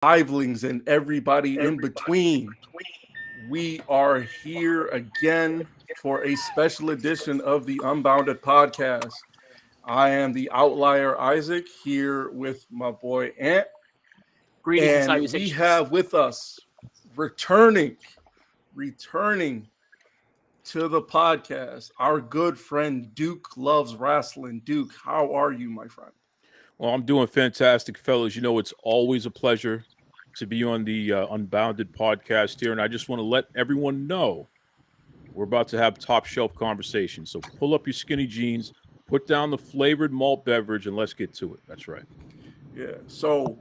Livelings and everybody in between. We are here again for a special edition of the Unbounded podcast. I am the outlier Isaac here with my boy Ant, Greetings and and we salutations. have with us returning to the podcast, our good friend Duke loves Rasslin. Duke, how are you, my friend? Well, I'm doing fantastic, fellas. You know, it's always a pleasure to be on the Unbounded podcast here. And I just want to let everyone know we're about to have top shelf conversations. So pull up your skinny jeans, put down the flavored malt beverage, and let's get to it. That's right. Yeah. So,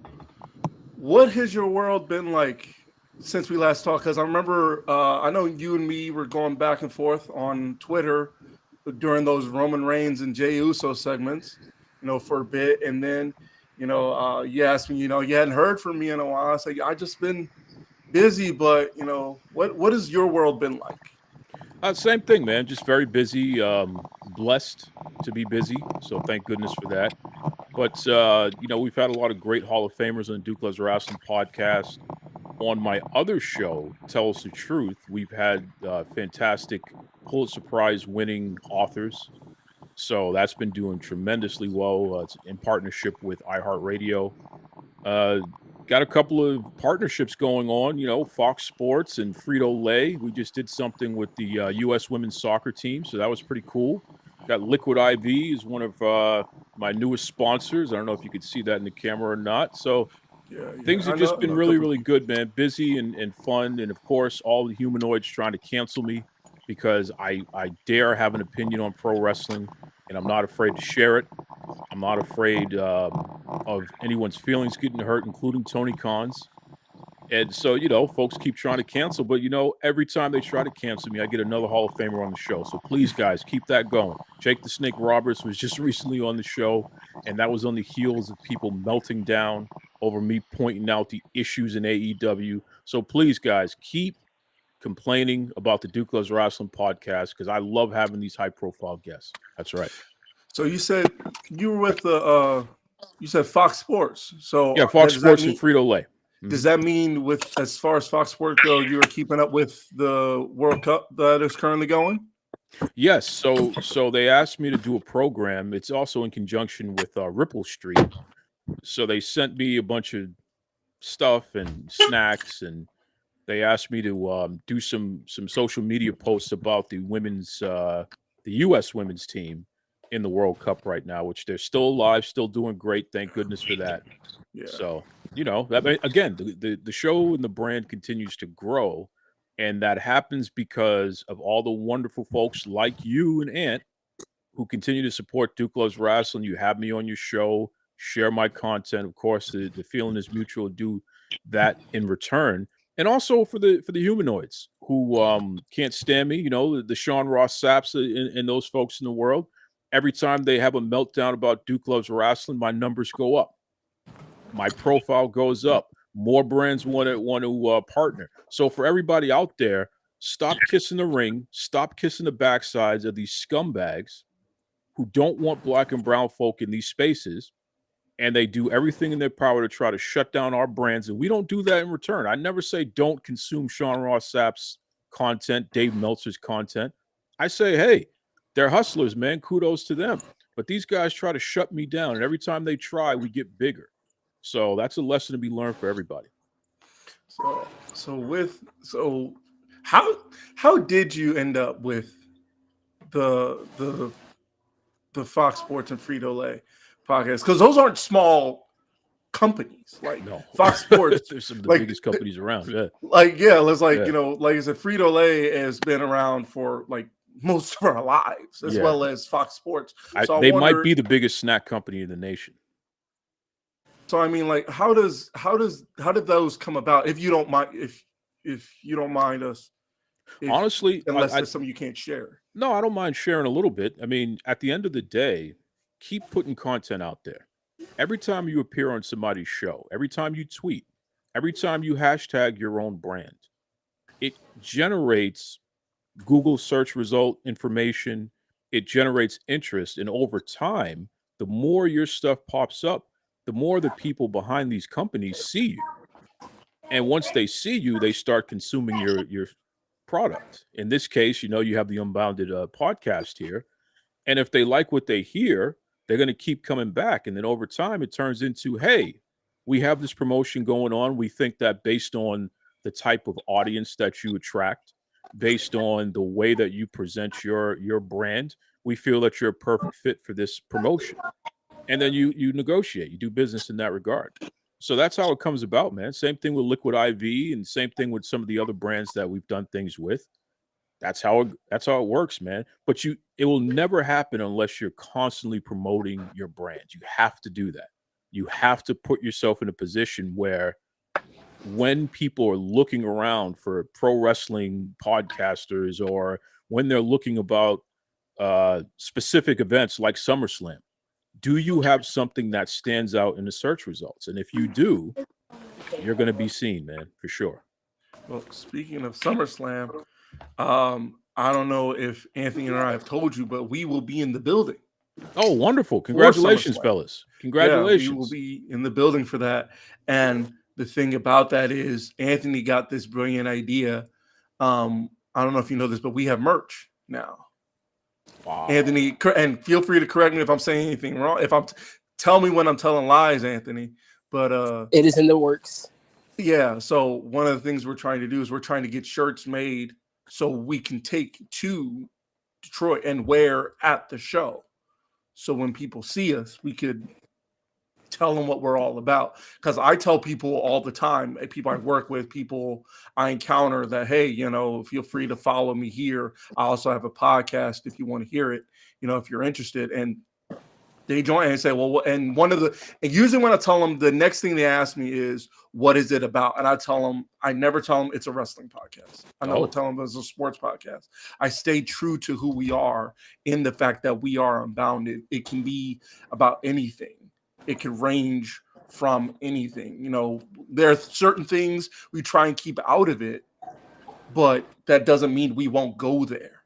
what has your world been like since we last talked? Because I remember, I know you and me were going back and forth on Twitter during those Roman Reigns and Jey Uso segments, for a bit, and then, you asked me, you hadn't heard from me in a while. I said, I just been busy, but what has your world been like? Same thing, man. Just very busy. Blessed to be busy. So thank goodness for that. But, we've had a lot of great Hall of Famers on Duke Loves Rasslin podcast. On my other show, Tell Us the Truth, we've had fantastic Pulitzer Prize winning authors. So that's been doing tremendously well. It's in partnership with iHeartRadio. Uh, got a couple of partnerships going on, Fox Sports and Frito Lay. We just did something with the U.S. women's soccer team, so that was pretty cool. Got Liquid IV is one of my newest sponsors. I don't know if you could see that in the camera or not. So Yeah, things I have know, just I been know a really, couple of really people. good, man. Busy and fun. And of course, all the humanoids trying to cancel me because I dare have an opinion on pro wrestling and I'm not afraid to share it. I'm not afraid of anyone's feelings getting hurt, including Tony Khan's. And so, folks keep trying to cancel, but every time they try to cancel me, I get another Hall of Famer on the show. So please, guys, keep that going. Jake the Snake Roberts was just recently on the show, and that was on the heels of people melting down over me pointing out the issues in AEW. So please, guys, keep complaining about the Duke Loves Wrestling podcast because I love having these high profile guests. That's right. So you said you were with you said Fox Sports. So Yeah, Fox Sports and Frito Lay. does that mean with as far as Fox Sports go, you are keeping up with the World Cup that is currently going? Yes, so they asked me to do a program. It's also in conjunction with Ripple Street. So they sent me a bunch of stuff and snacks, and they asked me to do some social media posts about the U.S. women's team in the World Cup right now, which they're still alive, still doing great. Thank goodness for that. Yeah. So again, the show and the brand continues to grow, and that happens because of all the wonderful folks like you and Ant who continue to support Duke Loves Wrestling. You have me on your show, share my content. Of course, the feeling is mutual. Do that in return, and also for the humanoids who can't stand me. The Sean Ross Sapps and those folks in the world. Every time they have a meltdown about Duke Loves Wrestling, my numbers go up, my profile goes up. More brands want to partner. So for everybody out there, stop kissing the ring, stop kissing the backsides of these scumbags who don't want black and brown folk in these spaces, and they do everything in their power to try to shut down our brands, and we don't do that in return. I never say don't consume Sean Ross Sapp's content, Dave Meltzer's content. I say, hey, they're hustlers, man. Kudos to them. But these guys try to shut me down, and every time they try, we get bigger. So that's a lesson to be learned for everybody. So how did you end up with the the the Fox Sports and Frito Lay podcast? Because those aren't small companies. Like No, Fox Sports, they're some of the like biggest companies around. Yeah, let's yeah, like I said, Frito Lay has been around for like most of our lives, as yeah. well as Fox Sports. So I They might wonder. be the biggest snack company in the nation. So I mean, like, how did those come about? If you don't mind, if you don't mind us, if Honestly, unless there's something you can't share. no, I don't mind sharing a little bit. I mean, at the end of the day, keep putting content out there. Every time you appear on somebody's show, every time you tweet, every time you hashtag your own brand, it generates Google search result information. It generates interest. And over time, the more your stuff pops up, the more the people behind these companies see you. And once they see you, they start consuming your product. In this case, you have the Unbounded podcast here. And if they like what they hear, they're going to keep coming back. And then over time, it turns into, hey, we have this promotion going on. We think that based on the type of audience that you attract, based on the way that you present your brand, we feel that you're a perfect fit for this promotion. And then you negotiate, you do business in that regard. So that's how it comes about, man. Same thing with Liquid IV, and same thing with some of the other brands that we've done things with. That's how it works, man. But it will never happen unless you're constantly promoting your brand. You have to do that. You have to put yourself in a position where when people are looking around for pro wrestling podcasters, or when they're looking about specific events like SummerSlam, do you have something that stands out in the search results? And if you do, you're going to be seen, man, for sure. Well, speaking of SummerSlam, I don't know if Anthony and I have told you, but we will be in the building. Oh, wonderful. Congratulations, fellas. Congratulations. Yeah, we will be in the building for that. And the thing about that is Anthony got this brilliant idea. I don't know if you know this, but we have merch now. Wow. Anthony, and feel free to correct me if I'm saying anything wrong. Tell me when I'm telling lies, Anthony. But it is in the works. Yeah. So one of the things we're trying to do is we're trying to get shirts made so we can take to Detroit and wear at the show. So when people see us, we could tell them what we're all about. Because I tell people all the time, people I work with, people I encounter, that, hey, feel free to follow me here. I also have a podcast if you want to hear it, if you're interested. And they join and say, well, and usually when I tell them, the next thing they ask me is, what is it about? And I never tell them it's a wrestling podcast. I never tell them it's a sports podcast. I stay true to who we are in the fact that we are Unbounded. It can be about anything. It can range from anything. There are certain things we try and keep out of it, but that doesn't mean we won't go there.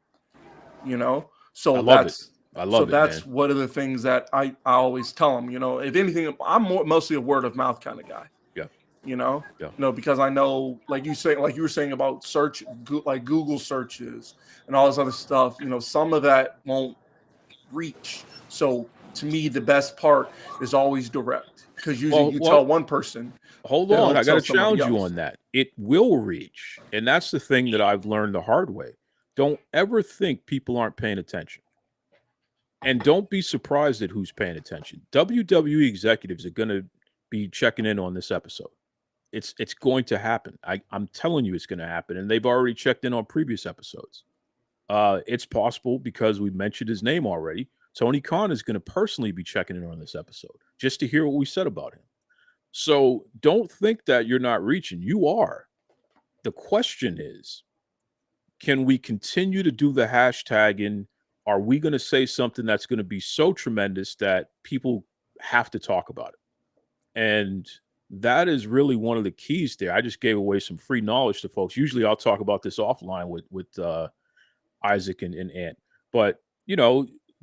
So that's one of the things that I always tell them. If anything, I'm mostly a word of mouth kind of guy. Yeah. Because I know, like you were saying about search, like Google searches and all this other stuff. Some of that won't reach. So to me, the best part is always direct, because usually you tell one person. Hold on, I got to challenge you on that. It will reach, and that's the thing that I've learned the hard way. Don't ever think people aren't paying attention. And don't be surprised at who's paying attention. WWE executives are going to be checking in on this episode. It's going to happen. I'm telling you it's going to happen. And they've already checked in on previous episodes. It's possible because we mentioned his name already. Tony Khan is going to personally be checking in on this episode just to hear what we said about him. So don't think that you're not reaching. You are. The question is, can we continue to do the hashtagging? Are we going to say something that's going to be so tremendous that people have to talk about it? And that is really one of the keys there. I just gave away some free knowledge to folks. Usually I'll talk about this offline with Isaac and Ant. But,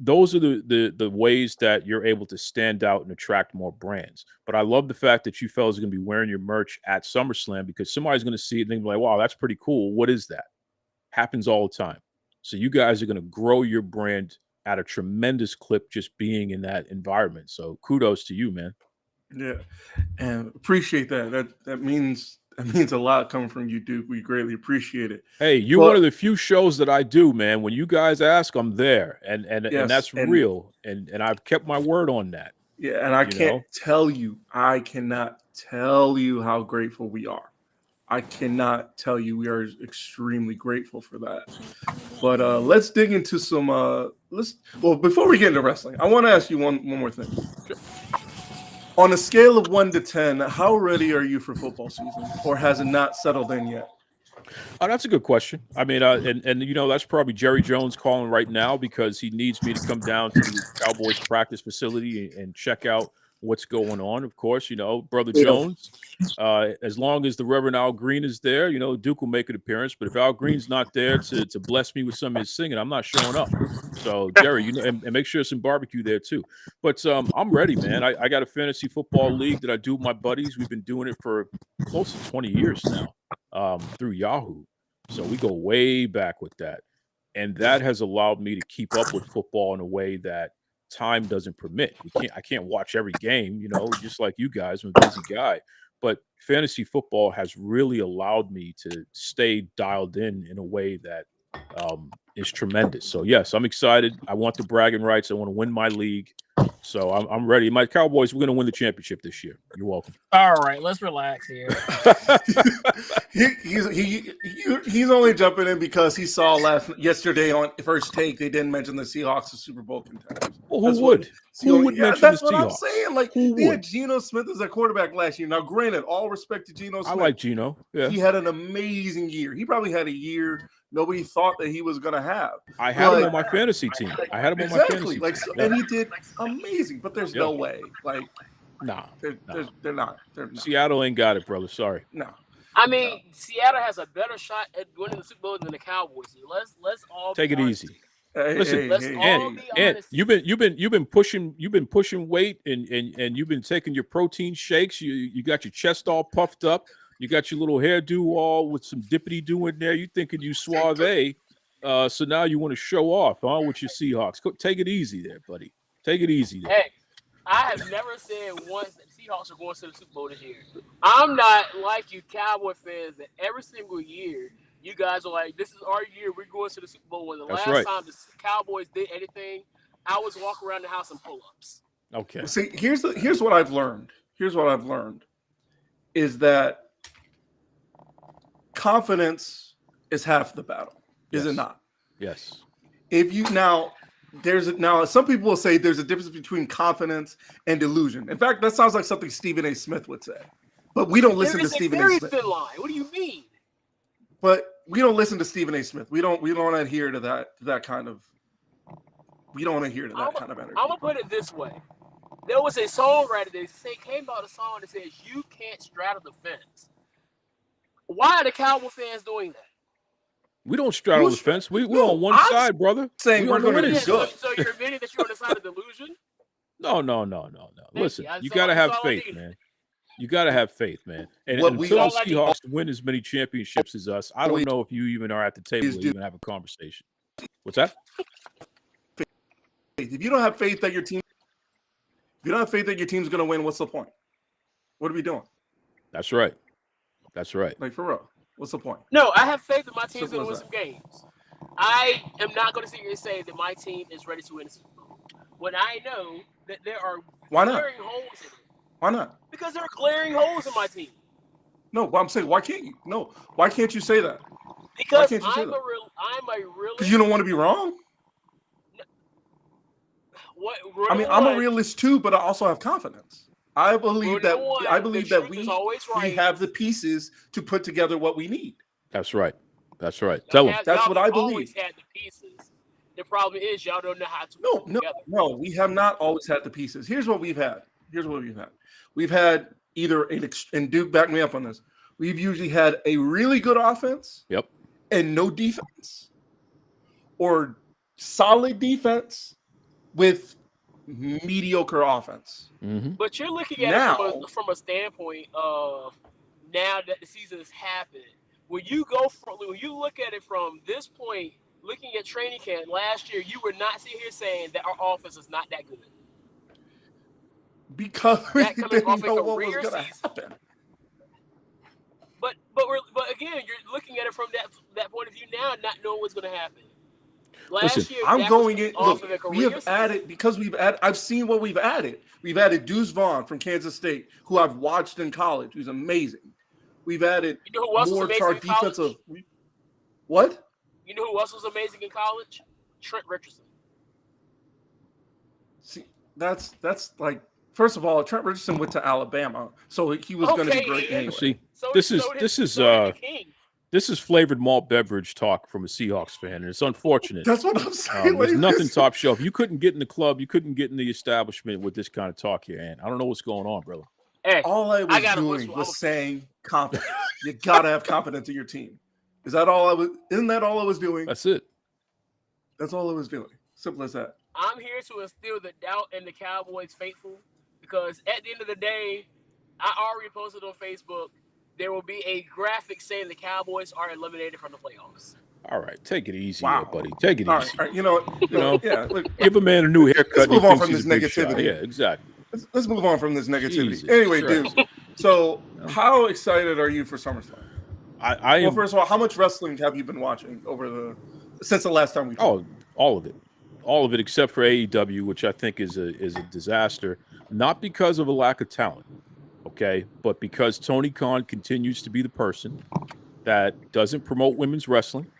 those are the ways that you're able to stand out and attract more brands. But I love the fact that you fellas are going to be wearing your merch at SummerSlam, because somebody's going to see it and they're like, wow, that's pretty cool. What is that? Happens all the time. So you guys are going to grow your brand at a tremendous clip just being in that environment. So kudos to you, man. Yeah, and appreciate that. That means a lot coming from you, Duke. We greatly appreciate it. Hey, you're one of the few shows that I do, man. When you guys ask, I'm there, and that's real. And I've kept my word on that. Yeah, and I cannot tell you how grateful we are. I cannot tell you, we are extremely grateful for that. But let's dig into some. Before we get into wrestling, I want to ask you one more thing. Sure. On a scale of 1 to 10, how ready are you for football season, or has it not settled in yet? Oh, that's a good question. I mean, and that's probably Jerry Jones calling right now, because he needs me to come down to the Cowboys practice facility and check out what's going on. Of course, Brother Jones. As long as the Reverend Al Green is there, Duke will make an appearance. But if Al Green's not there to bless me with some of his singing, I'm not showing up. So Jerry, and make sure some barbecue there too. But I'm ready, man. I got a fantasy football league that I do with my buddies. We've been doing it for close to 20 years now through Yahoo. So we go way back with that. And that has allowed me to keep up with football in a way that time doesn't permit. I can't watch every game, just like you guys. I'm a busy guy. But fantasy football has really allowed me to stay dialed in a way that is tremendous. So, yes, I'm excited. I want the bragging rights. I want to win my league. So I'm ready. My Cowboys, we're going to win the championship this year. You're welcome. All right, let's relax here. He's only jumping in because he saw yesterday on First Take they didn't mention the Seahawks as Super Bowl contenders. Well, who would mention that's the what Seahawks? I'm saying. Like they had Geno Smith as their quarterback last year. Now, granted, all respect to Geno Smith. I like Geno. Yeah. He had an amazing year. He probably had a year nobody thought that he was going to have. I had him on my fantasy team. Exactly. And he did amazing. But there's no way. Like, nah, they're not. Seattle ain't got it, brother. Sorry. No. I mean, Seattle has a better shot at winning the Super Bowl than the Cowboys. Let's all take it easy. Listen, and you've been pushing weight and you've been taking your protein shakes. You got your chest all puffed up. You got your little hairdo all with some dippity do in there. You thinking you suave. So now you want to show off, huh? With your Seahawks. Take it easy there, buddy. Take it easy there. Hey, I have never said once that the Seahawks are going to the Super Bowl this year. I'm not like you Cowboy fans that every single year you guys are like, this is our year. We're going to the Super Bowl. And the last time the Cowboys did anything, I was walking around the house in pull-ups. Okay. See, here's what I've learned. Here's what I've learned is that confidence is half the battle, is it not? Yes. If you some people will say there's a difference between confidence and delusion. In fact, that sounds like something Stephen A. Smith would say. But we don't listen to Stephen A. Smith. Thin line. What do you mean? But we don't listen to Stephen A. Smith. We don't adhere to that kind of. We don't adhere to that kind of energy. I'm gonna put it this way: there was a songwriter that came out a song that says "You can't straddle the fence." Why are the Cowboy fans doing that? We don't straddle the fence. We're on one side, brother. Saying we're going to do good. So you're admitting that you're on the side of delusion? No. Listen, you got to have faith, man. You got to have faith, man. And until the Seahawks win as many championships as us, I don't know if you even are at the table to even have a conversation. What's that? If you don't have faith that your team's going to win, what's the point? What are we doing? That's right. Like, for real. What's the point? No, I have faith that my team's going to win some games. I am not going to sit here and say that my team is ready to win the Super Bowl when I know that there are glaring holes in it. Why not? Because there are glaring holes in my team. No, but I'm saying, why can't you? No, why can't you say that? Because I'm a realist. Because you don't want to be wrong? What? I mean, I'm a realist too, but I also have confidence. I believe that we have the pieces to put together what we need. That's right. Tell them. That's what I believe. Always had the pieces. The problem is y'all don't know how to put them together. No, we have not always had the pieces. Here's what we've had. We've had either and Duke, back me up on this. We've usually had a really good offense. Yep. And no defense, or solid defense with mediocre offense. Mm-hmm. But you're looking at it from a standpoint of now that the season has happened. When you look at it from this point, looking at training camp last year, you were not sitting here saying that our offense is not that good. Because we didn't know what was going to happen. But again, you're looking at it from that point of view now, not knowing what's going to happen. Last year, I'm going in. Look, we have added because we've added. I've seen what we've added. We've added Deuce Vaughn from Kansas State, who I've watched in college, who's amazing. We've added more to our defensive. What? You know who else was amazing in college? Trent Richardson. See, that's like, first of all, Trent Richardson went to Alabama, so he was going to be great anyway. See, This is flavored malt beverage talk from a Seahawks fan, and it's unfortunate. That's what I'm saying. There's nothing top shelf. You couldn't get in the club. You couldn't get in the establishment with this kind of talk here, and I don't know what's going on, brother. Hey, all I was doing was saying confidence. You gotta have confidence in your team. Is that all I was? Isn't that all I was doing? That's it. That's all I was doing. Simple as that. I'm here to instill the doubt in the Cowboys faithful, because at the end of the day, I already posted on Facebook, there will be a graphic saying the Cowboys are eliminated from the playoffs. All right, take it easy, here, buddy. Take it easy. All right, you know what? Yeah. Look, give a man a new haircut. Let's move on from this negativity. Yeah, exactly. Let's move on from this negativity. Jesus, anyway, dude. So, how excited are you for SummerSlam? I am. Well, first of all, how much wrestling have you been watching since the last time we talked? All of it, except for AEW, which I think is a disaster. Not because of a lack of talent, okay, but because Tony Khan continues to be the person that doesn't promote women's wrestling.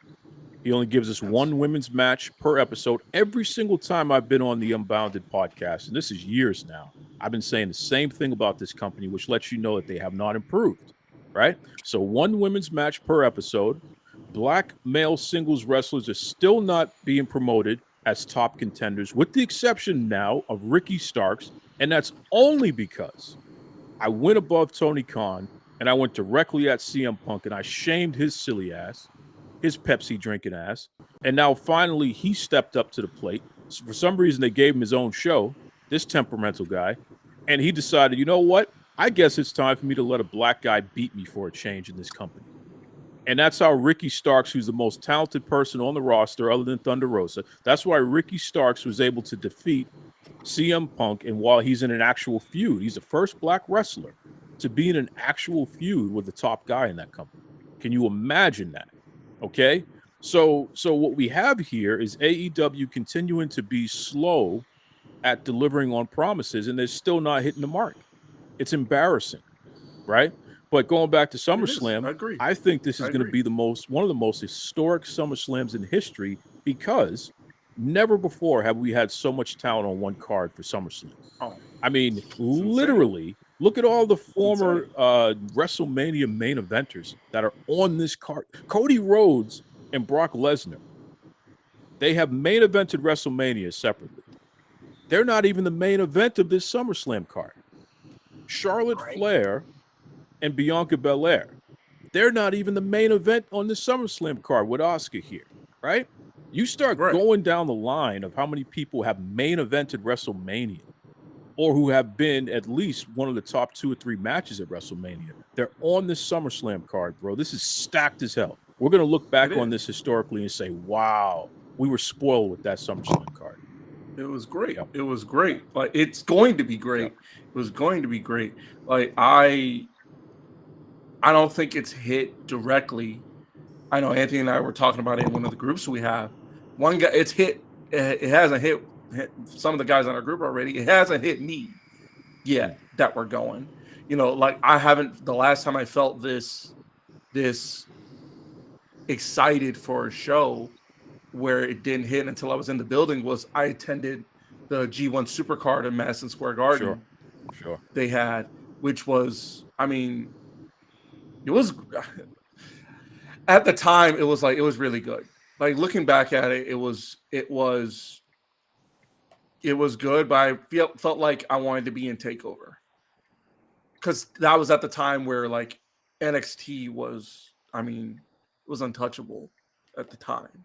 He only gives us one women's match per episode. Every single time I've been on the Unbounded podcast, and this is years now, I've been saying the same thing about this company, which lets you know that they have not improved, right? So one women's match per episode. Black male singles wrestlers are still not being promoted as top contenders, with the exception now of Ricky Starks, and that's only because I went above Tony Khan and I went directly at CM Punk and I shamed his silly ass, his Pepsi drinking ass, and now finally he stepped up to the plate. So for some reason, they gave him his own show, this temperamental guy, and he decided, you know what? I guess it's time for me to let a black guy beat me for a change in this company. And that's how Ricky Starks, who's the most talented person on the roster other than Thunder Rosa, that's why Ricky Starks was able to defeat CM Punk. And while he's in an actual feud, he's the first black wrestler to be in an actual feud with the top guy in that company. Can you imagine that? Okay. So what we have here is AEW continuing to be slow at delivering on promises, and they're still not hitting the mark. It's embarrassing, right? But going back to SummerSlam, I think this is going to be one of the most historic SummerSlams in history, because never before have we had so much talent on one card for SummerSlam. I mean, literally, look at all the former WrestleMania main eventers that are on this card. Cody Rhodes and Brock Lesnar, they have main evented WrestleMania separately. They're not even the main event of this SummerSlam card. Charlotte Flair and Bianca Belair, they're not even the main event on the SummerSlam card with Asuka here, right? You start going down the line of how many people have main evented WrestleMania or who have been at least one of the top 2 or 3 matches at WrestleMania. They're on this SummerSlam card, bro. This is stacked as hell. We're going to look back on this historically and say, wow, we were spoiled with that SummerSlam card. It was great. Yep. It was great. Like, it's going to be great. Yep. It was going to be great. Like, I don't think it's hit directly. I know Anthony and I were talking about it in one of the groups we have. One guy, it's hit. It hasn't hit some of the guys on our group already. It hasn't hit me yet that we're going. You know, like, I haven't. The last time I felt this excited for a show where it didn't hit until I was in the building was I attended the G1 Supercard in Madison Square Garden. Sure. They had, which was, I mean, it was at the time, it was really good. Like, looking back at it, it was good, but I felt like I wanted to be in TakeOver, because that was at the time where, like, NXT was, I mean, it was untouchable at the time.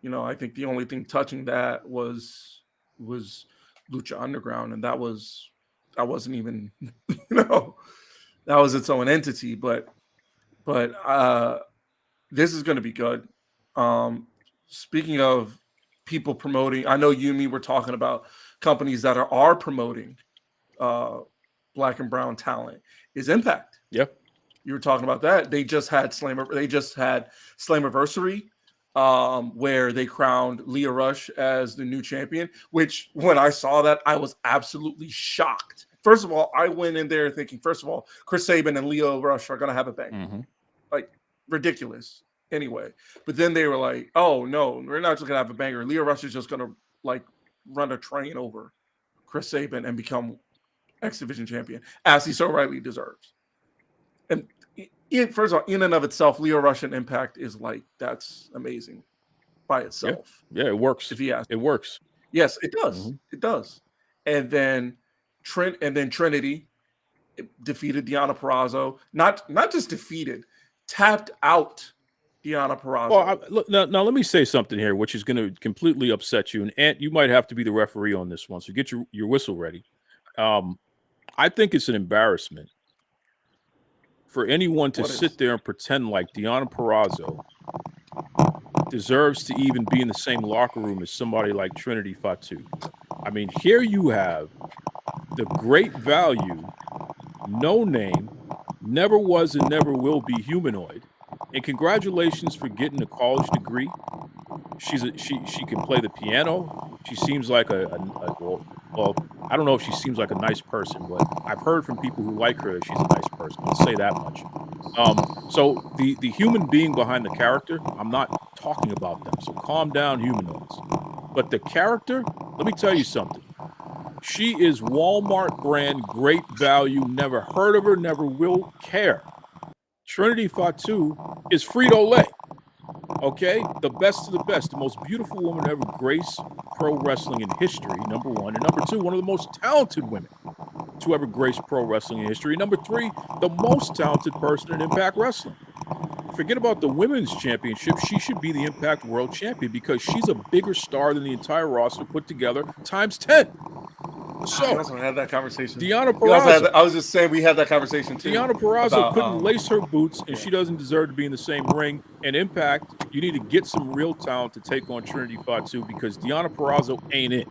You know, I think the only thing touching that was Lucha Underground, and that wasn't even, you know, that was its own entity. But this is going to be good. Speaking of people promoting, I know you and me were talking about companies that are promoting black and brown talent. Is Impact? Yep. You were talking about that. They just had Slammiversary, where they crowned Leah Rush as the new champion, which when I saw that, I was absolutely shocked. First of all, I went in there thinking, first of all, Chris Sabin and Leah Rush are going to have a bang. Mm-hmm. Like, ridiculous. Anyway, but then they were like, oh, no, we're not just going to have a banger. Leah Rush is just going to, like, run a train over Chris Sabin and become X Division champion, as he so rightly deserves. And First of all, in and of itself, Leo Rush and Impact is like, that's amazing by itself. Yeah, it works. If he asks. It works. Yes, it does. It does. And then Trinity defeated Deonna Purrazzo. Not just defeated, tapped out Deonna Purrazzo. Well, look, now let me say something here, which is going to completely upset you. And Ant, you might have to be the referee on this one, so get your whistle ready. I think it's an embarrassment for anyone to sit there and pretend like Deonna Purrazzo deserves to even be in the same locker room as somebody like Trinity Fatu. I mean, here you have the great value, no name, never was and never will be humanoid. And congratulations for getting a college degree. She can play the piano. She seems like well, I don't know if she seems like a nice person, but I've heard from people who like her that she's a nice person. I'll say that much. So the human being behind the character, I'm not talking about them. So calm down, humanoids. But the character, let me tell you something. She is Walmart brand, great value. Never heard of her, never will care. Trinity Fatu is Frito-Lay. Okay, the best of the best, the most beautiful woman ever grace pro wrestling in history, number one. And number two, one of the most talented women to ever grace pro wrestling in history. Number three, the most talented person in Impact Wrestling. Forget about the women's championship. She should be the Impact World Champion because she's a bigger star than the entire roster put together times 10. So we also had that conversation. Deonna Purrazzo. I was just saying we had that conversation too. Deonna Purrazzo couldn't lace her boots, and she doesn't deserve to be in the same ring. And Impact, you need to get some real talent to take on Trinity Fatu because Deonna Purrazzo ain't it.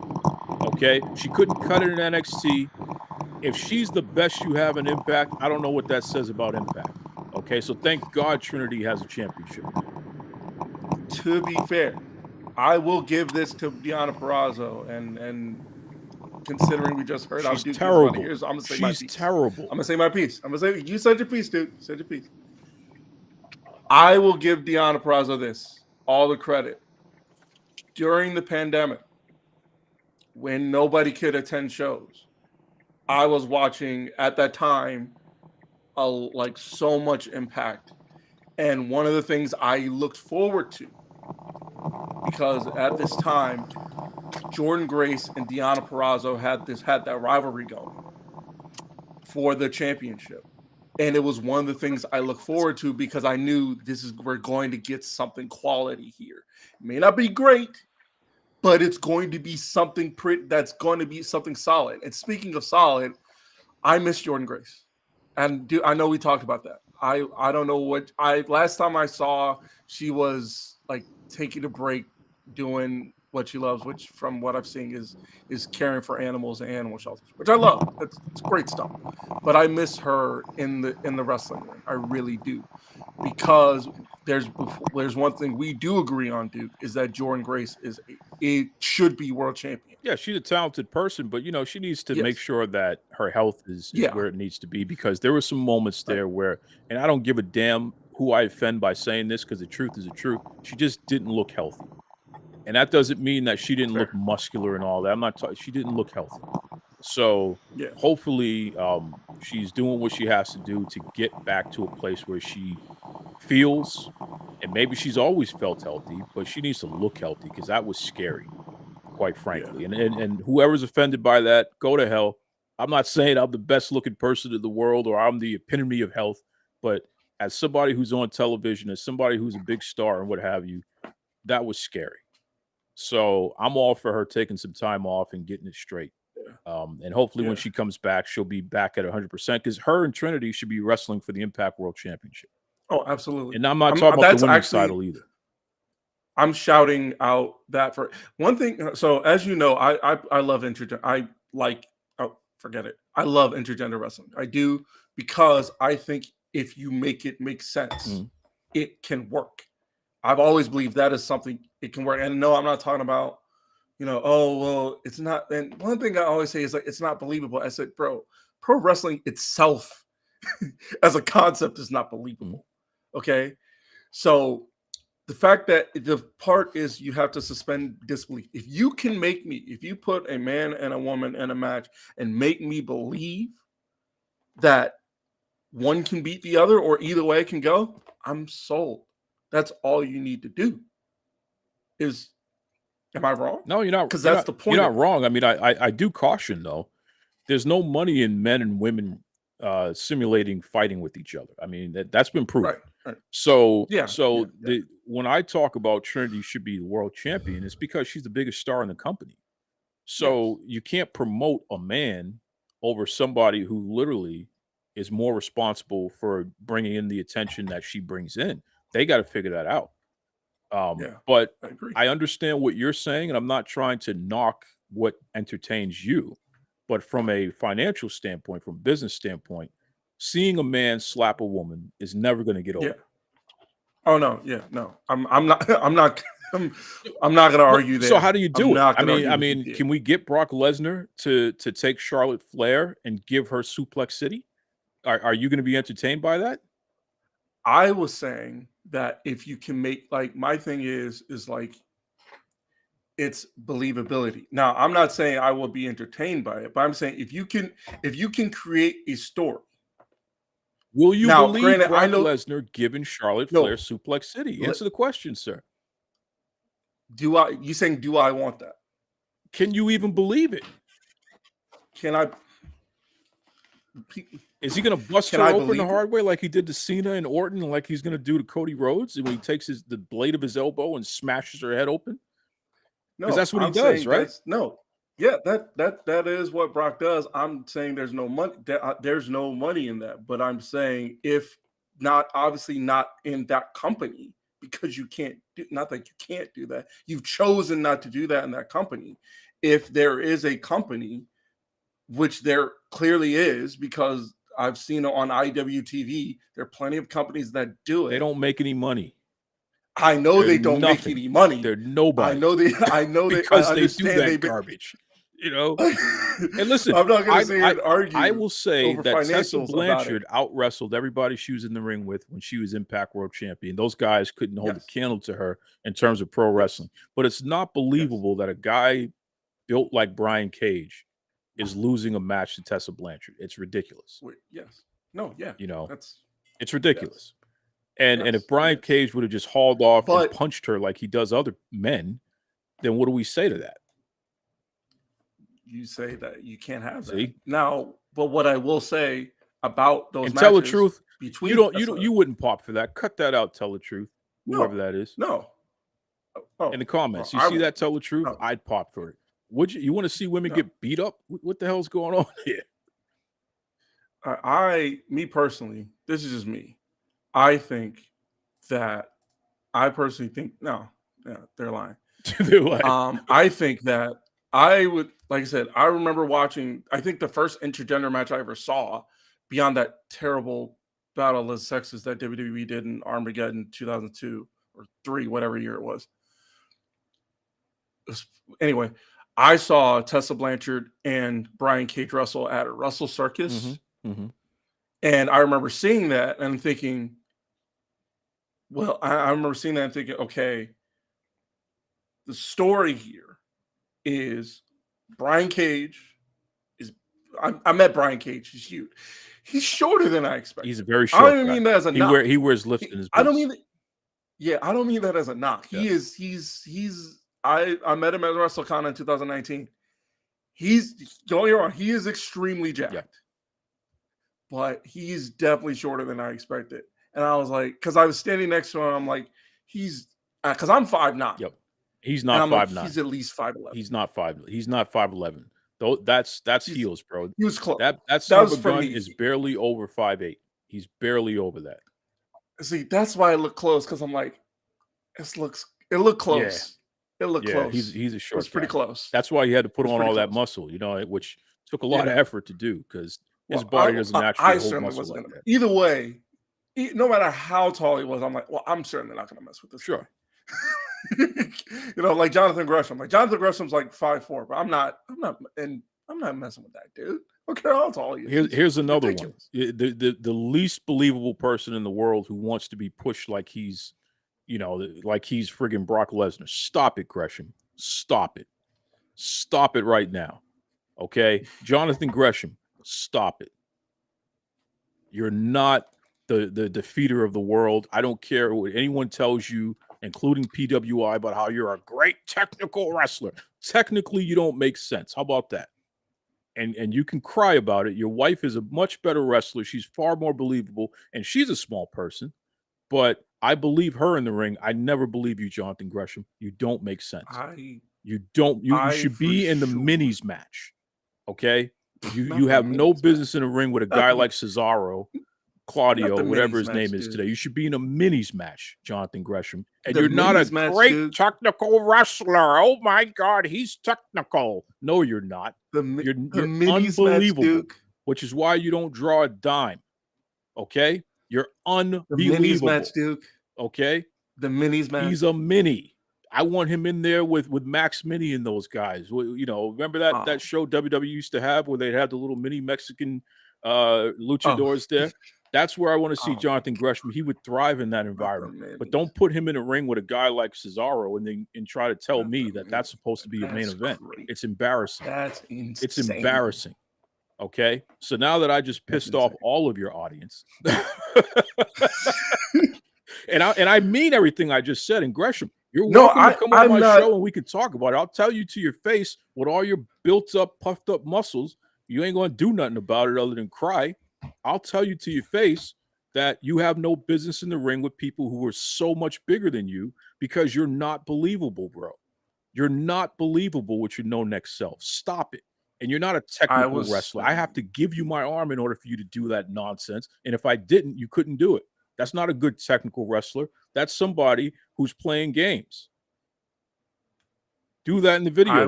Okay, she couldn't cut it in NXT. If she's the best you have in Impact, I don't know what that says about Impact. Okay, so thank God Trinity has a championship. To be fair, I will give this to Deonna Purrazzo, and considering we just heard, she's terrible. I'm gonna say my piece. She's terrible. I'm gonna say my piece. I'm gonna say you said your piece, dude. You said your piece. I will give Deonna Purrazzo all the credit. During the pandemic, when nobody could attend shows, I was watching at that time like so much Impact. And one of the things I looked forward to, because at this time, Jordynne Grace and Deonna Purrazzo had that rivalry going for the championship. And it was one of the things I look forward to because I knew we're going to get something quality here. It may not be great, but it's going to be something that's going to be something solid. And speaking of solid, I miss Jordynne Grace. And I know we talked about that. I don't know what last time I saw, she was like taking a break doing what she loves, which from what I've seen is caring for animals and animal shelters, which I love. It's great stuff. But I miss her in the wrestling ring. I really do. Because there's one thing we do agree on, Duke, is that Jordynne Grace should be world champion. Yeah, she's a talented person, but she needs to make sure that her health is where it needs to be, because there were some moments there where, and I don't give a damn who I offend by saying this because the truth is the truth, she just didn't look healthy. And that doesn't mean that she didn't look muscular and all that. I'm not talking, she didn't look healthy. So hopefully she's doing what she has to do to get back to a place where she feels, and maybe she's always felt healthy, but she needs to look healthy because that was scary, quite frankly. And whoever's offended by that, go to hell. I'm not saying I'm the best looking person in the world or I'm the epitome of health, but as somebody who's on television, as somebody who's a big star and what have you, that was scary. So I'm all for her taking some time off and getting it straight. And hopefully when she comes back, she'll be back at 100% because her and Trinity should be wrestling for the Impact World Championship. Oh, absolutely. And I'm not talking about the women's title either. I'm shouting out that for one thing. So as you know, I love intergender. I love intergender wrestling. I do, because I think if you make it make sense, it can work. I've always believed that is something it can work. And no, I'm not talking about, oh, well, it's not. And one thing I always say is like, it's not believable. I said, bro, pro wrestling itself as a concept is not believable. Okay. So the fact that the part is you have to suspend disbelief. If you put a man and a woman in a match and make me believe that one can beat the other or either way it can go, I'm sold. That's all you need to do. Am I wrong? No, you're not. Because that's the point. You're not wrong. I mean, I do caution though. There's no money in men and women simulating fighting with each other. I mean, that's been proven. Right. So Yeah. When I talk about Trinity should be the world champion, it's because she's the biggest star in the company. So you can't promote a man over somebody who literally is more responsible for bringing in the attention that she brings in. They got to figure that out. But I understand what you're saying, and I'm not trying to knock what entertains you. But from a financial standpoint, from a business standpoint, seeing a man slap a woman is never going to get old. Yeah. Oh no, no. I'm not going to argue there. So how do you do it? I mean, can we get Brock Lesnar to take Charlotte Flair and give her Suplex City? Are you going to be entertained by that? I was saying that if you can make, like, my thing is like, it's believability. Now, I'm not saying I will be entertained by it, but I'm saying if you can create a story. Will you believe Brock Lesnar giving Charlotte Flair Suplex City? Answer the question, sir. Do I want that? Can you even believe it? Can I? Is he going to bust her open the hard way like he did to Cena and Orton, and like he's going to do to Cody Rhodes, and when he takes the blade of his elbow and smashes her head open? No, because that's what he does, right? That is what Brock does. I'm saying there's no money. There's no money in that, but I'm saying if not, obviously not in that company, because you can't do. Not that you can't do that. You've chosen not to do that in that company. If there is a company, which there clearly is, because I've seen it on IWTV, there are plenty of companies that do it. They don't make any money. I know they don't make any money. They're nobody. I know because they do that garbage. You know, and listen, I'm not going to say and argue. I will say that Tessa Blanchard out wrestled everybody she was in the ring with when she was Impact World Champion. Those guys couldn't hold a candle to her in terms of pro wrestling. But it's not believable that a guy built like Brian Cage is losing a match to Tessa Blanchard. It's ridiculous. You know, it's ridiculous. And if Brian Cage would have just hauled off and punched her like he does other men, then what do we say to that? You say that you can't have that. Now, but what I will say about those matches, tell the truth, between you wouldn't pop for that. Cut that out. Tell the truth, whoever that is. No. In the comments, you see that? Tell the truth. I'd pop for it. Would you? You want to see women get beat up? What the hell's going on here? Me personally, this is just me. I personally think they're lying. They're lying. I think that I would, like I said, I remember watching, I think the first intergender match I ever saw beyond that terrible Battle of the Sexes that WWE did in Armageddon 2002 or 3, whatever year it was. Anyway, I saw Tessa Blanchard and Brian Cage wrestle at a Wrestle Circus. And I remember seeing that and thinking, I remember seeing that and thinking, okay, the story here is Brian Cage is. I met Brian Cage. He's huge. He's shorter than I expected. He's a very short. I don't mean that as a knock. He wears lifts in his boots. I don't mean that. I don't mean that as a knock. Yeah. I met him at WrestleCon in 2019. Don't get me wrong. He is extremely jacked. Yeah. But he's definitely shorter than I expected. And I was like, because I was standing next to him, I'm like, because I'm 5'9". Yep. He's not 5'9". Like, he's at least 5'11". He's not 5'11". Though that's heels, bro. He was close. That son of a gun is barely over 5'8". He's barely over that. See, that's why I look close, because I'm like, it looked close. Yeah. It looked close. He's a short. It's pretty close. That's why he had to put on all that muscle, which took a lot of effort to do, because his body doesn't naturally hold muscle like that. Either way, no matter how tall he was, I'm like, well, I'm certainly not going to mess with this. Sure. Like Jonathan Gresham. Like Jonathan Gresham's like 5'4", but I'm not messing with that dude. Okay, how tall he is. Here's another one. The least believable person in the world who wants to be pushed like he's, like he's friggin' Brock Lesnar. Stop it, Gresham. Stop it. Stop it right now. Okay, Jonathan Gresham. Stop it. You're not the defeater of the world. I don't care what anyone tells you, including PWI, about how you're a great technical wrestler. Technically, you don't make sense. How about that? And you can cry about it. Your wife is a much better wrestler. She's far more believable, and she's a small person. But I believe her in the ring. I never believe you, Jonathan Gresham. You don't make sense. You don't. You should be in the minis match. Okay? You have no business in a ring with a guy like Cesaro, Claudio, whatever his name is today. You should be in a minis match, Jonathan Gresham. And you're not a great technical wrestler. Oh my God, he's technical. No, you're not. You're unbelievable, which is why you don't draw a dime. Okay? You're unbelievable. The minis match, Duke. Okay? The minis match. He's a mini. I want him in there with Max Mini and those guys. You know, remember that show WWE used to have where they'd have the little mini Mexican luchadors there? That's where I want to see Jonathan Gresham. He would thrive in that environment. But don't put him in a ring with a guy like Cesaro and try to tell me that that's supposed to be a main event. It's embarrassing. That's insane. It's embarrassing. Okay? So now that I just pissed off all of your audience, and I mean everything I just said. And Gresham, you're welcome to come on my show and we can talk about it. I'll tell you to your face, with all your built up, puffed up muscles, you ain't going to do nothing about it other than cry. I'll tell you to your face that you have no business in the ring with people who are so much bigger than you, because you're not believable, bro. You're not believable with your no next self. Stop it. And you're not a technical wrestler. I have to give you my arm in order for you to do that nonsense. And if I didn't, you couldn't do it. That's not a good technical wrestler. That's somebody who's playing games. Do that in the video game.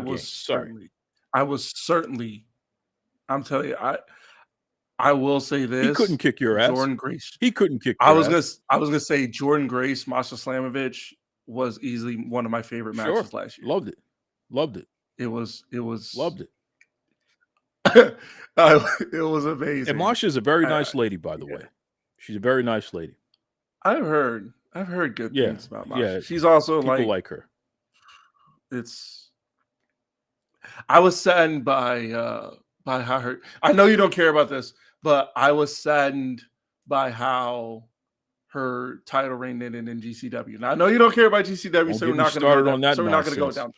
I'm telling you, I will say this. He couldn't kick your ass. Jordan Grace. He couldn't kick your ass. I was gonna say Jordan Grace, Masha Slamovich was easily one of my favorite matches last year. Loved it. It was loved it. It was amazing. And Masha is a very nice lady, by the way. She's a very nice lady. I've heard good things about Masha. Yeah, she's also people like her. I was saddened by how her. I know you don't care about this, but I was saddened by how her title reign ended in GCW. Now I know you don't care about GCW, so we're not going to go down. So we're not going to go down.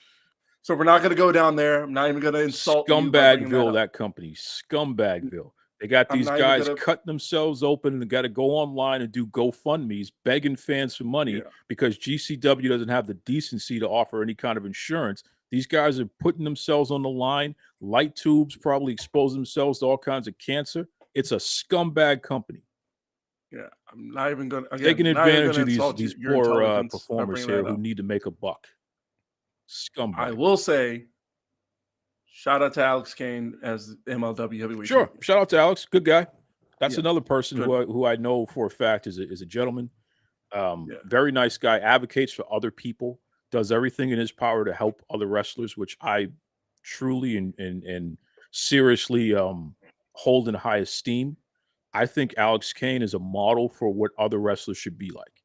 So we're not going to go down there. I'm not even going to insult Scumbagville, that company. Scumbagville. They got these guys cutting themselves open and they got to go online and do GoFundMes, begging fans for money because GCW doesn't have the decency to offer any kind of insurance. These guys are putting themselves on the line, light tubes, probably expose themselves to all kinds of cancer. It's a scumbag company. Yeah, I'm not even going to taking advantage of these poor performers here who need to make a buck. Scumbag. I will say, shout out to Alex Kane as MLW heavyweight. Sure, champion. Shout out to Alex, good guy. That's another person who I know for a fact is a gentleman. Very nice guy. Advocates for other people. Does everything in his power to help other wrestlers, which I truly and seriously hold in high esteem. I think Alex Kane is a model for what other wrestlers should be like,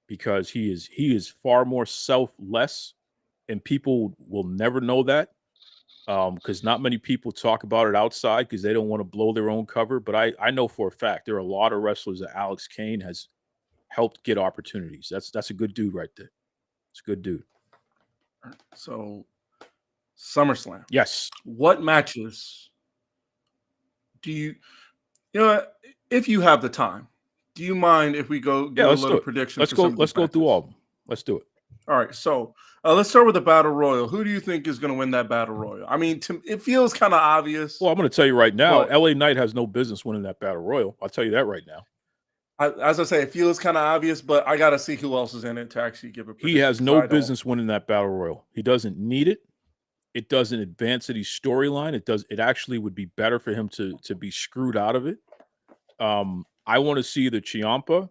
because he is far more selfless, and people will never know that because not many people talk about it outside because they don't want to blow their own cover. But I know for a fact there are a lot of wrestlers that Alex Kane has helped get opportunities. That's a good dude right there. It's a good dude. So, SummerSlam. Yes. What matches do you know, if you have the time, do you mind if we go do a little prediction? Let's go through all of them. Let's do it. All right. So, let's start with the Battle Royal. Who do you think is going to win that Battle Royal? I mean, it feels kind of obvious. Well, I'm going to tell you right now, LA Knight has no business winning that Battle Royal. I'll tell you that right now. As I say, it feels kind of obvious, but I got to see who else is in it to actually give a prediction. He has no business winning that Battle Royal. He doesn't need it. It doesn't advance his storyline. It actually would be better for him to be screwed out of it. I want to see either Ciampa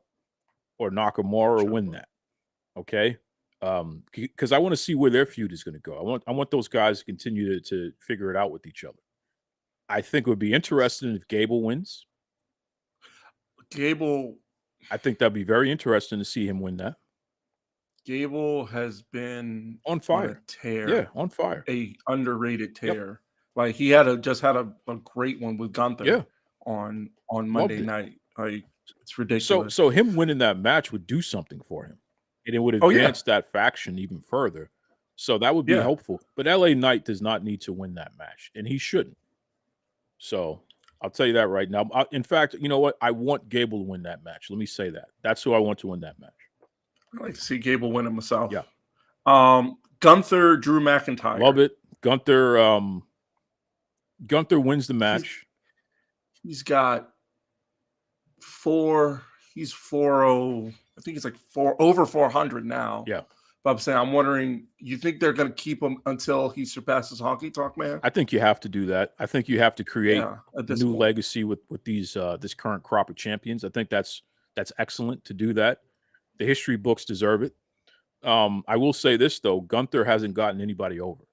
or Nakamura win that. Okay? Because I want to see where their feud is going to go. I want those guys to continue to figure it out with each other. I think it would be interesting if Gable wins. I think that'd be very interesting to see him win that. Gable has been on fire, on a tear. Yeah, on fire. A underrated tear. Yep. Like he just had a great one with Gunther on Monday night. It's ridiculous. So him winning that match would do something for him, and it would Oh, yeah. advance that faction even further. So that would be Yeah. helpful. But LA Knight does not need to win that match, and he shouldn't. So I'll tell you that right now. In fact, you know what? I want Gable to win that match. Let me say that. That's who I want to win that match. I like to see Gable win it myself. Yeah. Gunther, Drew McIntyre. Love it. Gunther wins the match. He's got he's 4-0. I think he's like over 400 now. Yeah. But I'm wondering, you think they're going to keep him until he surpasses Honky Tonk Man? I think you have to do that. I think you have to create a new legacy with these this current crop of champions. I think that's excellent to do that. The history books deserve it. I will say this though, Gunther hasn't gotten anybody over,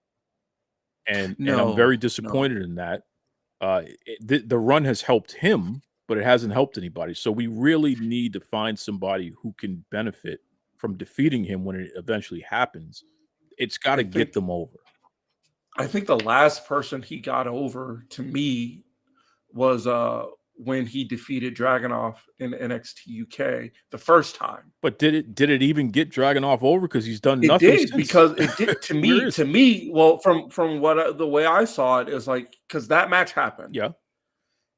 and I'm very disappointed in that. The run has helped him, but it hasn't helped anybody. So we really need to find somebody who can benefit from defeating him when it eventually happens. It's got to get them over. I think the last person he got over to me was when he defeated Dragunov in NXT UK the first time. But did it even get Dragunov over? Because he's done nothing. It did, because it did to me. Well, from what the way I saw it is like, because that match happened. Yeah,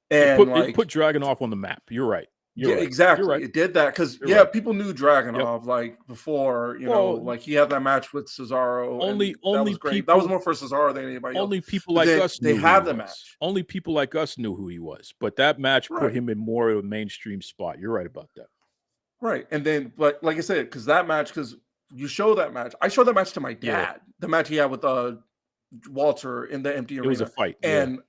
and it put Dragunov on the map. You're right. You're right. Exactly. You're right. It did that because people knew Dragunov like before. Like he had that match with Cesaro. Only that was great. That was more for Cesaro than anybody else. Only people like us. They have the match. Only people like us knew who he was. But that match put him in more of a mainstream spot. You're right about that. Right, and then, but like I said, because that match, because you show that match. I showed that match to my dad. Yeah. The match he had with Walter in the empty arena. It was a fight, and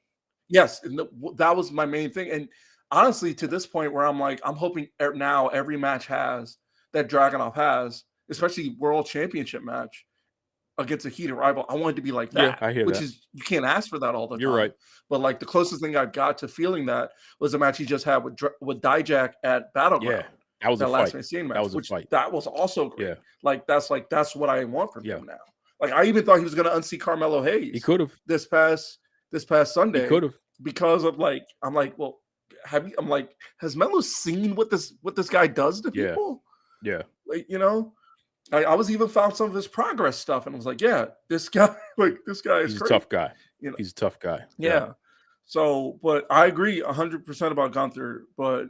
yes, and that was my main thing. And honestly, to this point where I'm like, I'm hoping now every match has that Dragunov has, especially World Championship match against a heated rival. I want it to be like that. Yeah, I hear which that. is, you can't ask for that all the time. You're right. But like the closest thing I got to feeling that was a match he just had with Dijak at Battleground. Yeah, that was a last fight. match, that was a fight. That was also great. Yeah. That's what I want from him now. Like I even thought he was going to unseat Carmelo Hayes. He could have this past Sunday. He could have, because of like, I'm like, well, has Melo seen what this guy does to people? Yeah. Like, I was even found some of his progress stuff and I was like, yeah, this guy is he's crazy. A tough guy. He's a tough guy. Yeah. So, but I agree 100% about Gunther, but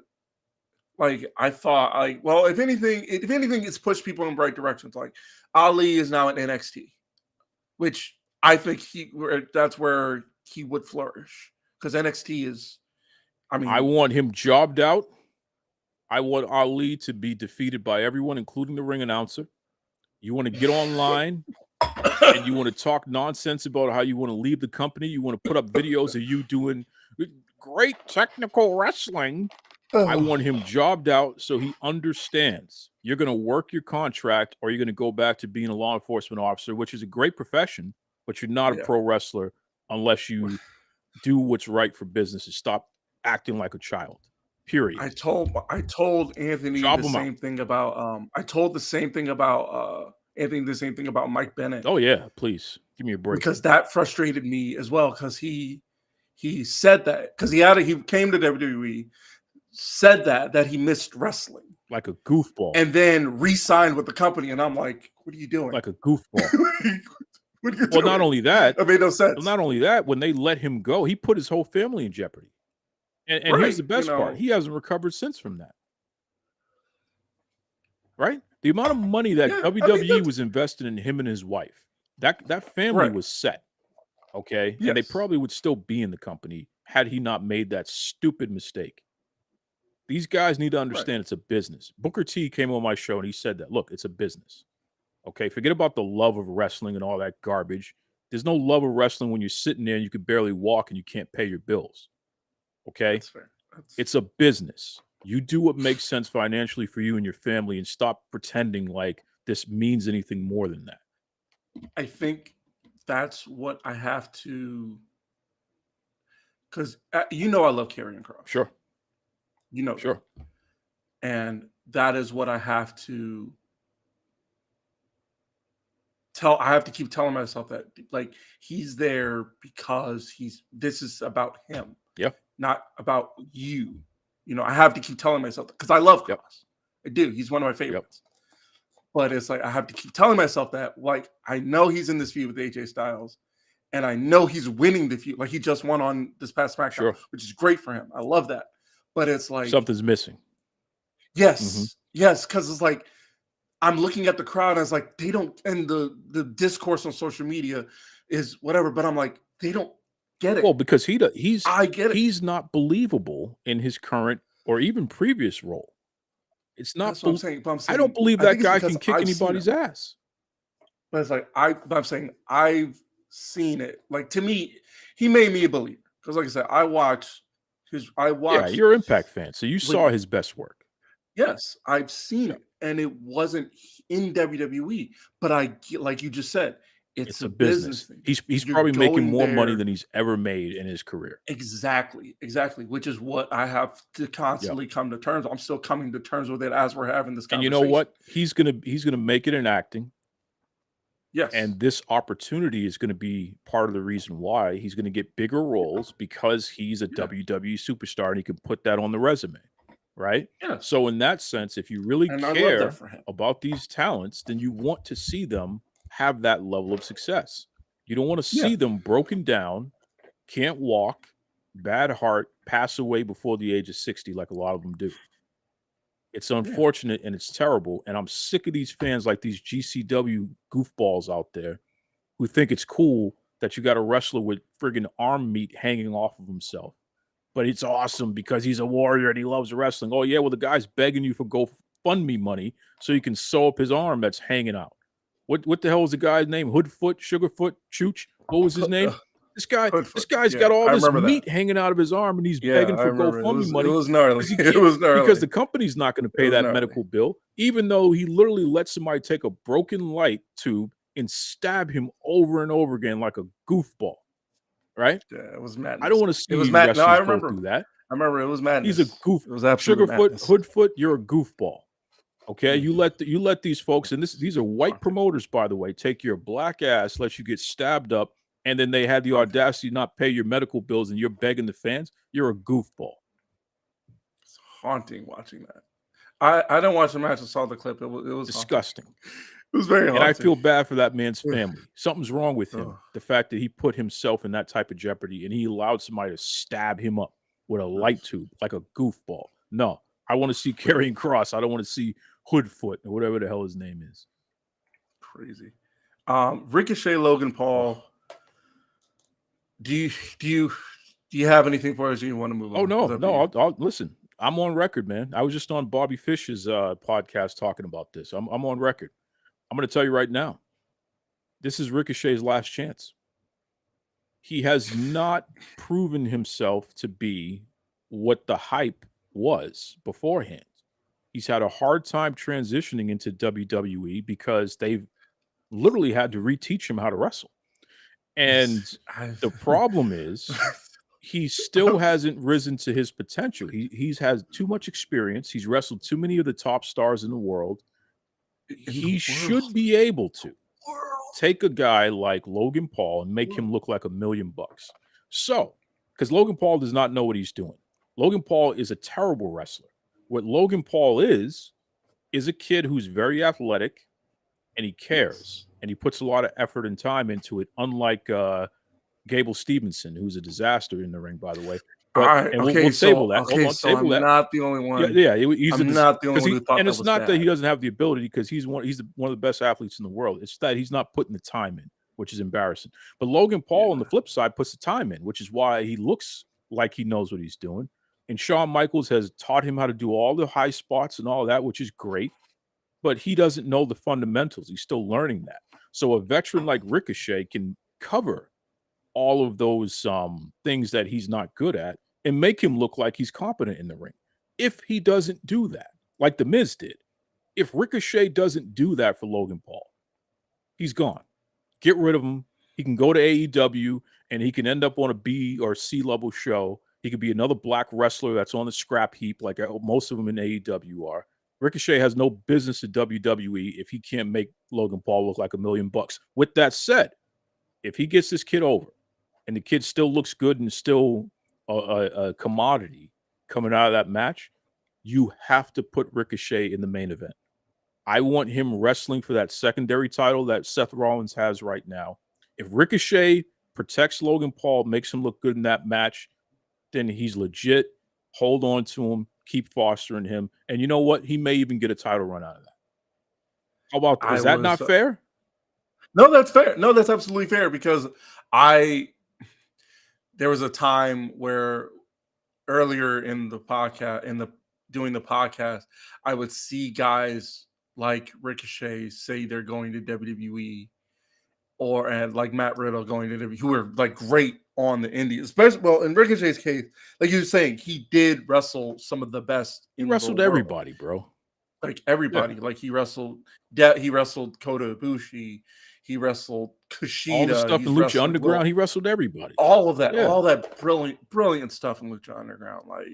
like I thought, if anything, it's pushed people in the right directions. Like Ali is now in NXT, which I think that's where he would flourish, because NXT is. I want him jobbed out. I want Ali to be defeated by everyone, including the ring announcer. You want to get online and you want to talk nonsense about how you want to leave the company. You want to put up videos of you doing great technical wrestling. I want him jobbed out so he understands you're going to work your contract or you're going to go back to being a law enforcement officer, which is a great profession, but you're not a pro wrestler unless you do what's right for business and stop acting like a child. Period. I told Anthony the same thing about Anthony the same thing about Mike Bennett. Oh yeah, please give me a break. Because that frustrated me as well, because he said that, because he came to WWE, said that he missed wrestling like a goofball, and then re-signed with the company, and I'm like, what are you doing? Like a goofball. What are you well, doing? not only that, it made no sense. Well, not only that, when they let him go, he put his whole family in jeopardy. And here's the best part: he hasn't recovered since from that. Right? The amount of money that WWE was invested in him and his wife, that family was set. Okay, and they probably would still be in the company had he not made that stupid mistake. These guys need to understand it's a business. Booker T came on my show and he said that, look, it's a business. Okay, forget about the love of wrestling and all that garbage. There's no love of wrestling when you're sitting there and you can barely walk and you can't pay your bills. Okay? That's fair. It's a business. You do what makes sense financially for you and your family and stop pretending like this means anything more than that. I think that's what I have to, because I love Karrion Kross. Sure. Sure. And that is what I have to I have to keep telling myself that, like, he's there because this is about him. Yeah. Not about you. I have to keep telling myself that because I love Yep. Cross. I do. He's one of my favorites. But it's like I have to keep telling myself that, like, I know he's in this feud with AJ Styles, and I know he's winning the feud. Like, he just won on this past SmackDown, which is great for him. I love that. But it's like something's missing. Yes, yes, because it's like I'm looking at the crowd and it's like they don't, and the discourse on social media is whatever, but I'm like, they don't get it. Well, because I get it. He's not believable in his current or even previous role. It's not. That's what I'm saying. But I'm saying I don't believe that guy can kick I've anybody's ass. But it's like I'm saying I've seen it. Like, to me, he made me a believer because, like I said, I watched. Yeah, you're an Impact fan, so you saw his best work. Yes, I've seen it, and it wasn't in WWE. But like you just said, it's a business thing. He's probably making more money than he's ever made in his career. Exactly, which is what I have to constantly come to terms with. I'm still coming to terms with it as we're having this conversation. And you know what? He's gonna make it in acting. Yes. And this opportunity is going to be part of the reason why he's going to get bigger roles because he's a WWE superstar and he can put that on the resume. Right? Yeah. So in that sense, if you really care about these talents, then you want to see them have that level of success. You don't want to see them broken down, can't walk, bad heart, pass away before the age of 60 like a lot of them do. It's unfortunate and it's terrible. And I'm sick of these fans like these GCW goofballs out there who think it's cool that you got a wrestler with friggin' arm meat hanging off of himself. But it's awesome because he's a warrior and he loves wrestling. Oh, yeah, well, the guy's begging you for GoFundMe money so he can sew up his arm that's hanging out. What the hell was the guy's name? Hoodfoot, Sugarfoot, Chooch? What was his name? This guy's got all this meat hanging out of his arm and he's begging for GoFundMe money. It was gnarly. Because the company's not going to pay that medical bill, even though he literally let somebody take a broken light tube and stab him over and over again like a goofball. Right? Yeah, it was madness. I don't want to see wrestlers go through that. I remember it was madness. He's a goof. It was absolutely Sugarfoot, madness. Hoodfoot, you're a goofball. Okay, you let these folks, and these are white promoters, by the way, take your black ass, let you get stabbed up, and then they had the audacity to not pay your medical bills, and you're begging the fans. You're a goofball. It's haunting watching that. I don't watch the match. I saw the clip. It was disgusting. It was very haunting. And I feel bad for that man's family. Something's wrong with him. The fact that he put himself in that type of jeopardy and he allowed somebody to stab him up with a light tube like a goofball. No, I want to see Karrion Kross. I don't want to see Hoodfoot or whatever the hell his name is. Crazy. Ricochet, Logan Paul. Do you have anything for us? Do you want to move on? Oh no. I'll listen. I'm on record, man. I was just on Bobby Fish's podcast talking about this. I'm on record. I'm going to tell you right now. This is Ricochet's last chance. He has not proven himself to be what the hype was beforehand. He's had a hard time transitioning into WWE because they've literally had to reteach him how to wrestle. And the problem is he still hasn't risen to his potential. He's had too much experience. He's wrestled too many of the top stars in the world. He should be able to take a guy like Logan Paul and make him look like $1 million. So, because Logan Paul does not know what he's doing. Logan Paul is a terrible wrestler. What Logan Paul is a kid who's very athletic and he cares and he puts a lot of effort and time into it, unlike Gable Stevenson, who's a disaster in the ring, by the way. But, we'll table that. I'm not the only one. Yeah, he's not the only one who thought and that it's was not bad. that he doesn't have the ability because he's one of the best athletes in the world. It's that he's not putting the time in, which is embarrassing. But Logan Paul on the flip side puts the time in, which is why he looks like he knows what he's doing. And Shawn Michaels has taught him how to do all the high spots and all that, which is great. But he doesn't know the fundamentals. He's still learning that. So a veteran like Ricochet can cover all of those things that he's not good at and make him look like he's competent in the ring. If he doesn't do that, like The Miz did, if Ricochet doesn't do that for Logan Paul, he's gone. Get rid of him. He can go to AEW and he can end up on a B or C level show. He could be another black wrestler that's on the scrap heap like most of them in AEW are. Ricochet has no business at WWE if he can't make Logan Paul look like $1 million. With that said, if he gets this kid over and the kid still looks good and still a commodity, coming out of that match, you have to put Ricochet in the main event. I want him wrestling for that secondary title that Seth Rollins has right now. If Ricochet protects Logan Paul, makes him look good in that match, then he's legit. Hold on to him, keep fostering him. And you know what? He may even get a title run out of that. How about that? Is that not fair? No, that's fair. No, that's absolutely fair because there was a time where earlier in the podcast, doing the podcast, I would see guys like Ricochet say they're going to WWE, and like Matt Riddle going to WWE, who were like great on the indies, especially in Ricochet's case, like you were saying, he did wrestle some of the best. He wrestled everybody, bro. Like everybody, like he wrestled Kota Ibushi, he wrestled Kushida, all the stuff in Lucha Underground. He wrestled everybody. All of that, all that brilliant stuff in Lucha Underground. Like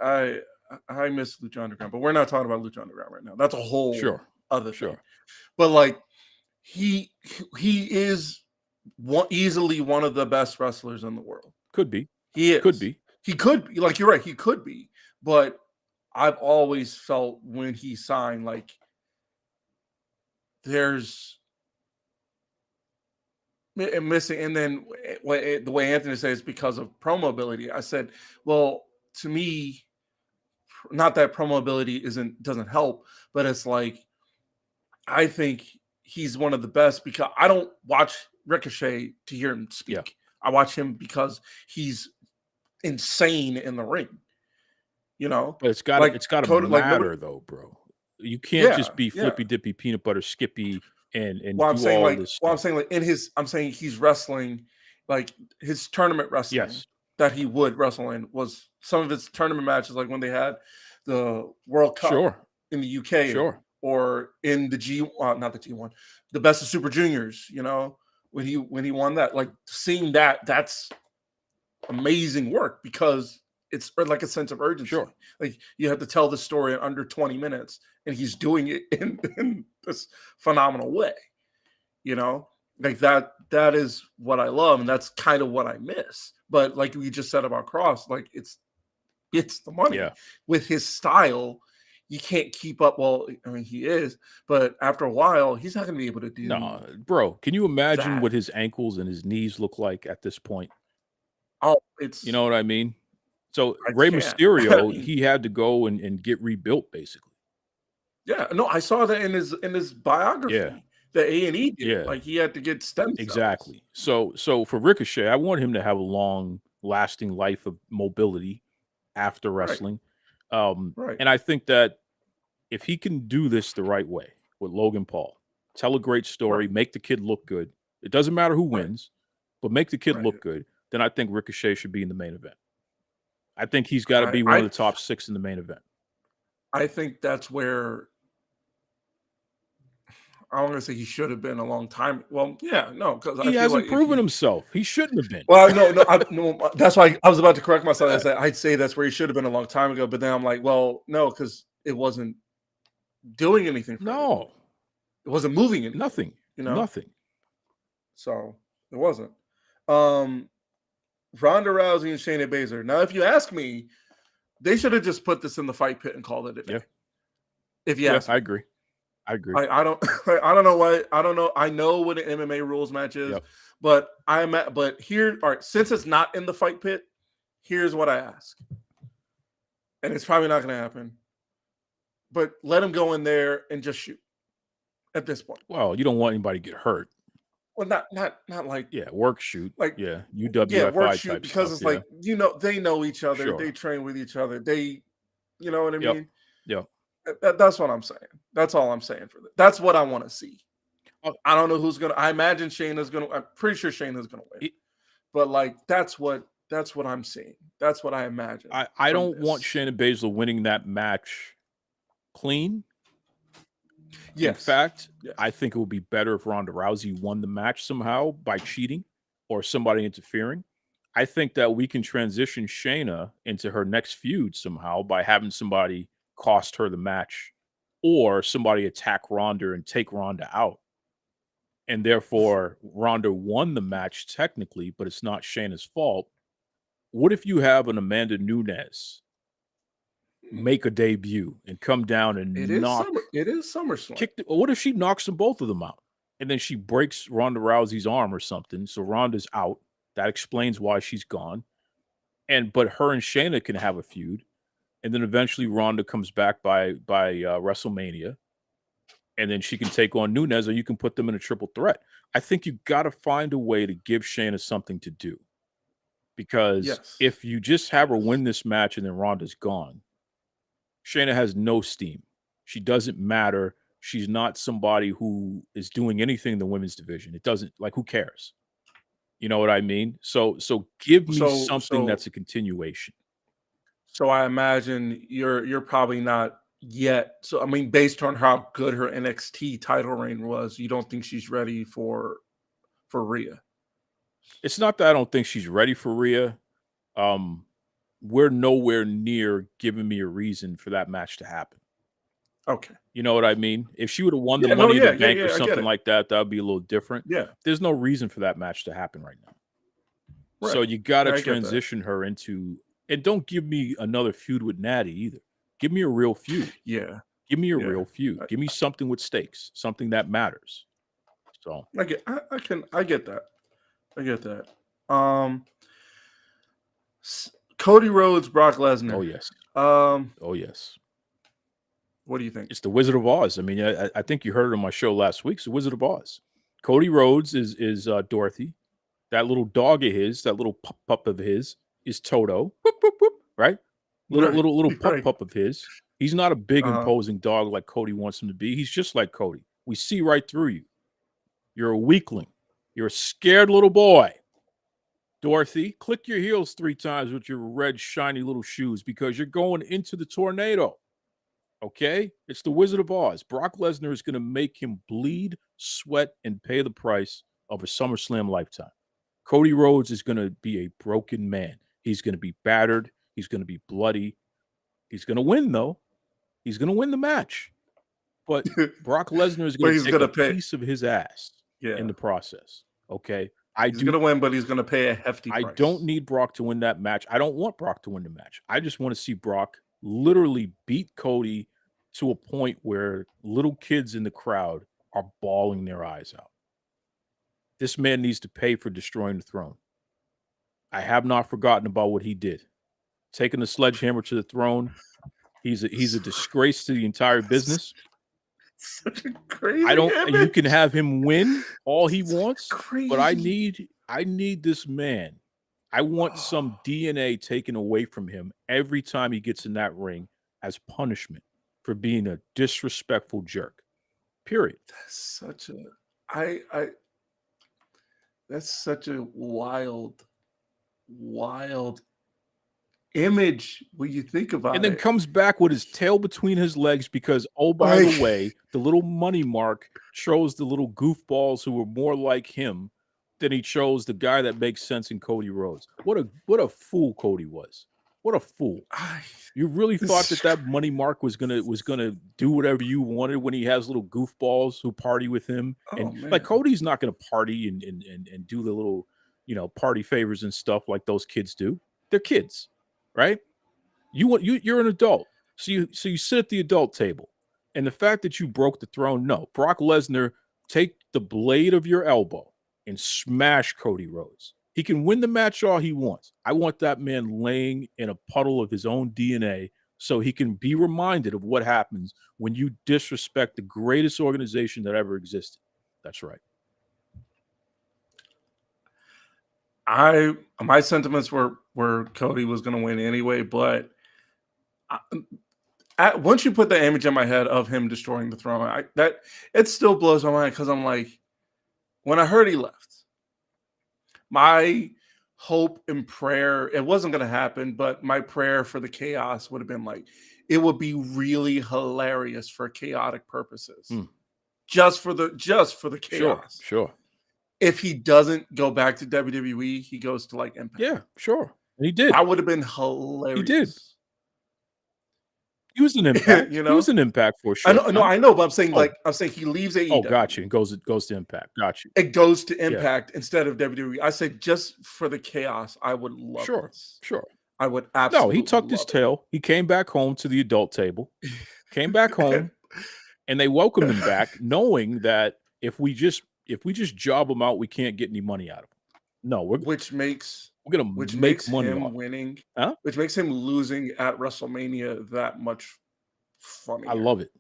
I miss Lucha Underground, but we're not talking about Lucha Underground right now. That's a whole other thing. But like he is easily one of the best wrestlers in the world. Could be. He is. Could be. He could be. Like you're right. He could be. But I've always felt when he signed, like there's missing. And then the way Anthony says it's because of promo ability. I said, well, to me, not that promo ability doesn't help, but it's like I think he's one of the best because I don't watch Ricochet to hear him speak. Yeah. I watch him because he's insane in the ring. You know, but it's got to matter though, bro. You can't just be flippy dippy peanut butter Skippy and I'm do saying all like this well, I'm stuff. saying I'm saying he's wrestling like his tournament wrestling that he would wrestle in was some of his tournament matches, like when they had the World Cup in the UK, or in the not the G1, the Best of Super Juniors. You know, when he won that, like seeing that's amazing work because it's like a sense of urgency. Like you have to tell the story in under 20 minutes, and he's doing it in this phenomenal way. You know, like that is what I love, and that's kind of what I miss. But like we just said about Cross, like it's the money. With his style, you can't keep up. Well, I mean, he is, but after a while, he's not going to be able to do. No, bro. Can you imagine what his ankles and his knees look like at this point? Oh, it's, you know what I mean? So Rey Mysterio, he had to go and get rebuilt, basically. Yeah, no, I saw that in his biography. The A&E did. Like he had to get stem cells. Exactly. So for Ricochet, I want him to have a long-lasting life of mobility after wrestling. And I think that if he can do this the right way with Logan Paul, tell a great story, make the kid look good. It doesn't matter who wins, but make the kid look good. Then I think Ricochet should be in the main event. I think he's got to be one of the top 6 in the main event. I think that's where I want to say he should have been a long time. Well, yeah, no, because he hasn't proven himself. He shouldn't have been. Well, no, that's why I was about to correct myself. I'd say that's where he should have been a long time ago. But then I'm like, well, no, because it wasn't doing anything. No, it wasn't moving anything. Nothing. You know, nothing. So it wasn't. Ronda Rousey and Shayna Baszler. Now, if you ask me, they should have just put this in the fight pit and called it a day. If you ask me. I agree. I don't know why. I don't know. I know what an MMA rules match is, but here. All right, since it's not in the fight pit, here's what I ask, and it's probably not going to happen. But let him go in there and just shoot. At this point, well, you don't want anybody to get hurt. Well, not like work shoot, like UWFI work shoot type because stuff, it's like they know each other, they train with each other, they, you know what I mean? That's what I'm saying. That's all I'm saying for that. That's what I want to see. I don't know who's gonna. I imagine Shayna's gonna. I'm pretty sure Shayna's gonna win. But like that's what I'm seeing. That's what I imagine. I don't want Shayna Baszler winning that match clean. In fact, I think it would be better if Ronda Rousey won the match somehow by cheating or somebody interfering. I think that we can transition Shayna into her next feud somehow by having somebody cost her the match or somebody attack Ronda and take Ronda out. And therefore, Ronda won the match technically, but it's not Shayna's fault. what if you have an Amanda Nunes make a debut and come down and It is SummerSlam. What if she knocks them both of them out? And then she breaks Ronda Rousey's arm or something. So Ronda's out. That explains why she's gone. But her and Shayna can have a feud. And then eventually Ronda comes back by WrestleMania. And then she can take on Nunes, or you can put them in a triple threat. I think you got to find a way to give Shayna something to do. Because if you just have her win this match and then Ronda's gone, Shayna has no steam. She doesn't matter. She's not somebody who is doing anything in the women's division. It doesn't, like, who cares? You know what I mean? So give me something that's a continuation. So I imagine you're probably not yet. So I mean, based on how good her NXT title reign was, you don't think she's ready for Rhea? It's not that I don't think she's ready for Rhea. We're nowhere near giving me a reason for that match to happen. Okay. You know what I mean? If she would have won the Money in the Bank or something like that, that would be a little different. Yeah. There's no reason for that match to happen right now. Right. So you got to transition her into, and don't give me another feud with Natty either. Give me a real feud. Yeah. Give me a real feud. Give me something with stakes, something that matters. So I get that. I get that. Cody Rhodes, Brock Lesnar. Oh yes. Oh yes. What do you think? It's the Wizard of Oz. I mean, I think you heard it on my show last week. It's the Wizard of Oz. Cody Rhodes is Dorothy. That little dog of his, that little pup of his, is Toto. Boop, boop, boop, right? Little pup of his. He's not a big imposing dog like Cody wants him to be. He's just like Cody. We see right through you. You're a weakling. You're a scared little boy. Dorothy, click your heels 3 times with your red, shiny little shoes because you're going into the tornado. Okay? It's the Wizard of Oz. Brock Lesnar is going to make him bleed, sweat, and pay the price of a SummerSlam lifetime. Cody Rhodes is going to be a broken man. He's going to be battered. He's going to be bloody. He's going to win, though. He's going to win the match. But Brock Lesnar is going to take a piece of his ass in the process. Okay? He's going to win, but he's going to pay a hefty price. I don't need Brock to win that match. I don't want Brock to win the match. I just want to see Brock literally beat Cody to a point where little kids in the crowd are bawling their eyes out. This man needs to pay for destroying the throne. I have not forgotten about what he did. Taking a sledgehammer to the throne. He's a disgrace to the entire business. Such a crazy You can have him win all he wants, but I need this man. I want some DNA taken away from him every time he gets in that ring as punishment for being a disrespectful jerk. Period. That's such a wild image when you think about it. And then comes back with his tail between his legs because, oh, by the way, the little money mark chose the little goofballs who were more like him than he chose the guy that makes sense in Cody Rhodes. What a fool Cody was. What a fool. You really thought that money mark was gonna do whatever you wanted when he has little goofballs who party with him? Like Cody's not gonna party and do the little, party favors and stuff like those kids do. They're kids, right? You're an adult. So you sit at the adult table. And the fact that you broke the throne, no. Brock Lesnar, take the blade of your elbow and smash Cody Rhodes. He can win the match all he wants. I want that man laying in a puddle of his own DNA so he can be reminded of what happens when you disrespect the greatest organization that ever existed. That's right. My sentiments were Cody was going to win anyway, but once you put the image in my head of him destroying the throne, it still blows my mind because I'm like, when I heard he left, my hope and prayer, it wasn't going to happen, but my prayer for the chaos would have been like, it would be really hilarious for chaotic purposes. Just for the chaos. Sure. If he doesn't go back to WWE, he goes to like Impact. Yeah, sure. And he did. That would have been hilarious. He did. He was an Impact. You He was know, an Impact for a I short know, no, time. I know, but I'm saying Oh. he leaves AEW. Oh, gotcha. And goes to Impact. Gotcha. It goes to Yeah. Impact instead of WWE. I said just for the chaos, I would love this. Sure. I would No, absolutely he tucked his love it. tail. He came back home to the adult table, came back home, and they welcomed him back, knowing that if we just job him out, we can't get any money out of him. No, which makes gonna make money him off. winning, Huh? which makes him losing at WrestleMania that much funnier. I love it.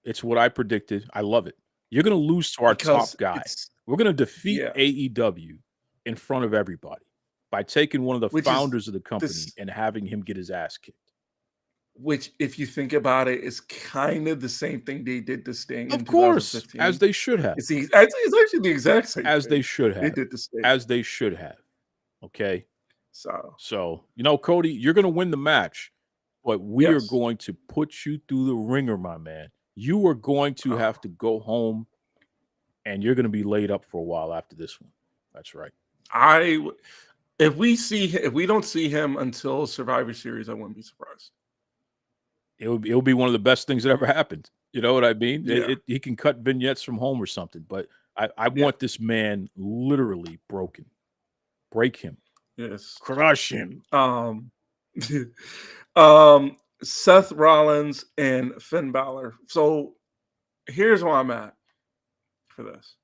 It's what I predicted. I love it. You're gonna lose to our because top guy. it's We're gonna defeat yeah, AEW in front of everybody by taking one of the Which is founders of the company this- and having him get his ass kicked. which, if you think about it, is kind of the same thing they did to Sting in Of course, 2015. as they should have. It's actually the exact same As thing they should they have. did to Sting. As they should have. Okay. So Cody, you're gonna win the match, but we are Yes. going to put you through the ringer, my man. You are going to have to go home, and you're going to be laid up for a while after this one. That's right. if we don't see him until Survivor Series, I wouldn't be surprised. It'll be one of the best things that ever happened. You know what I mean? Yeah. He can cut vignettes from home or something, but I want this man literally broken. Break him. Yes. Crush him. Seth Rollins and Finn Balor. So here's where I'm at for this.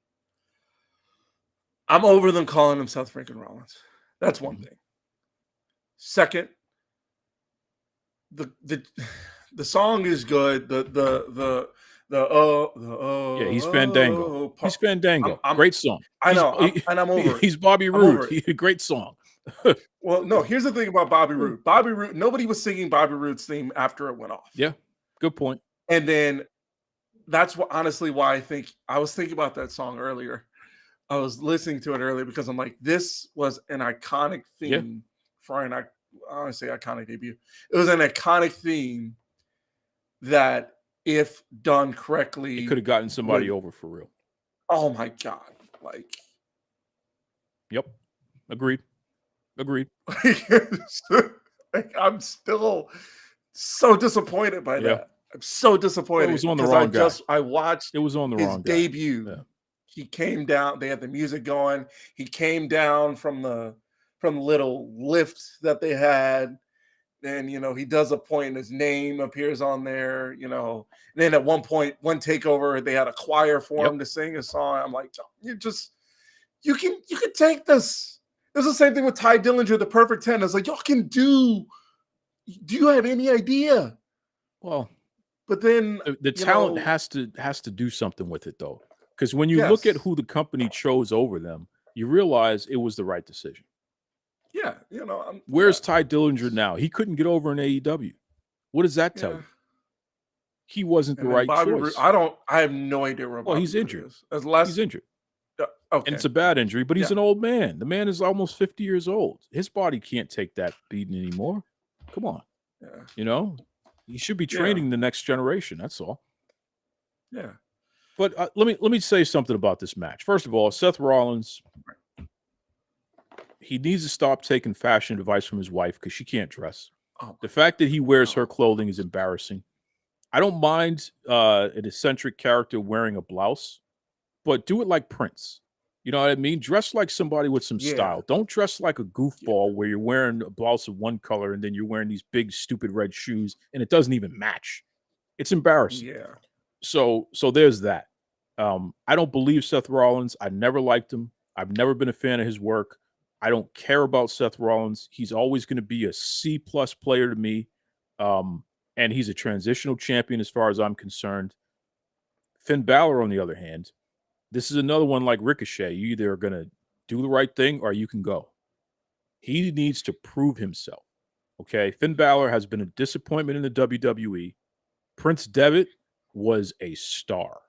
I'm over them calling him Seth freaking Rollins. That's one thing. Second, the song is good. He's Fandango. He's Fandango. Great song. I know, and I'm over it. He's Bobby Roode. Great song. Well, no, here's the thing about Bobby Roode. Bobby Roode, nobody was singing Bobby Roode's theme after it went off. Yeah, good point. And then that's honestly why I was thinking about that song earlier. I was listening to it earlier because I'm like, this was an iconic theme for I want to say iconic debut. It was an iconic theme that, if done correctly, it could have gotten somebody over for real. Oh my God. Yep. Agreed. I'm still so disappointed by that. I'm so disappointed. It was on the wrong guy. I watched it was on the his wrong guy. debut. Yeah. He came down. They had the music going. He came down from the little lift that they had. And, he does a point, and his name appears on there, And then at one point, one takeover, they had a choir for him to sing a song. I'm like, you can take this. It's the same thing with Ty Dillinger, the Perfect 10. It's like, y'all can do you have any idea? Well, but then the talent has to do something with it, though. Because when you look at who the company chose over them, you realize it was the right decision. Yeah, where's Ty Dillinger now? He couldn't get over in AEW. What does that tell you? He wasn't the right choice. I have no idea where. Well, he's injured. He's injured. Okay. And it's a bad injury, but he's an old man. The man is almost 50 years old. His body can't take that beating anymore. Come on. Yeah. He should be training the next generation. That's all. Yeah. But let me say something about this match. First of all, Seth Rollins, he needs to stop taking fashion advice from his wife because she can't dress. The fact that he wears her clothing is embarrassing. I don't mind an eccentric character wearing a blouse, but do it like Prince. You know what I mean? Dress like somebody with some style. Don't dress like a goofball where you're wearing a blouse of one color and then you're wearing these big, stupid red shoes and it doesn't even match. It's embarrassing. Yeah. So there's that. I don't believe Seth Rollins. I never liked him. I've never been a fan of his work. I don't care about Seth Rollins. He's always going to be a C+ player to me. And he's a transitional champion as far as I'm concerned. Finn Balor, on the other hand, this is another one like Ricochet. You either are going to do the right thing or you can go. He needs to prove himself. Okay? Finn Balor has been a disappointment in the WWE. Prince Devitt was a star.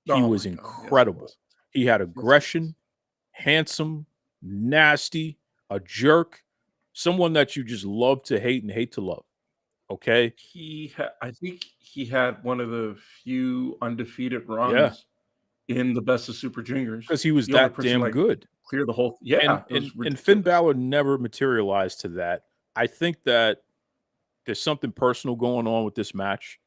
He was incredible. Yes, he had aggression, handsome, nasty, a jerk, someone that you just love to hate and hate to love. Okay? I think he had one of the few undefeated runs in the Best of Super Juniors. Because he was that damn good. Clear the whole and Finn Balor never materialized to that. I think that there's something personal going on with this match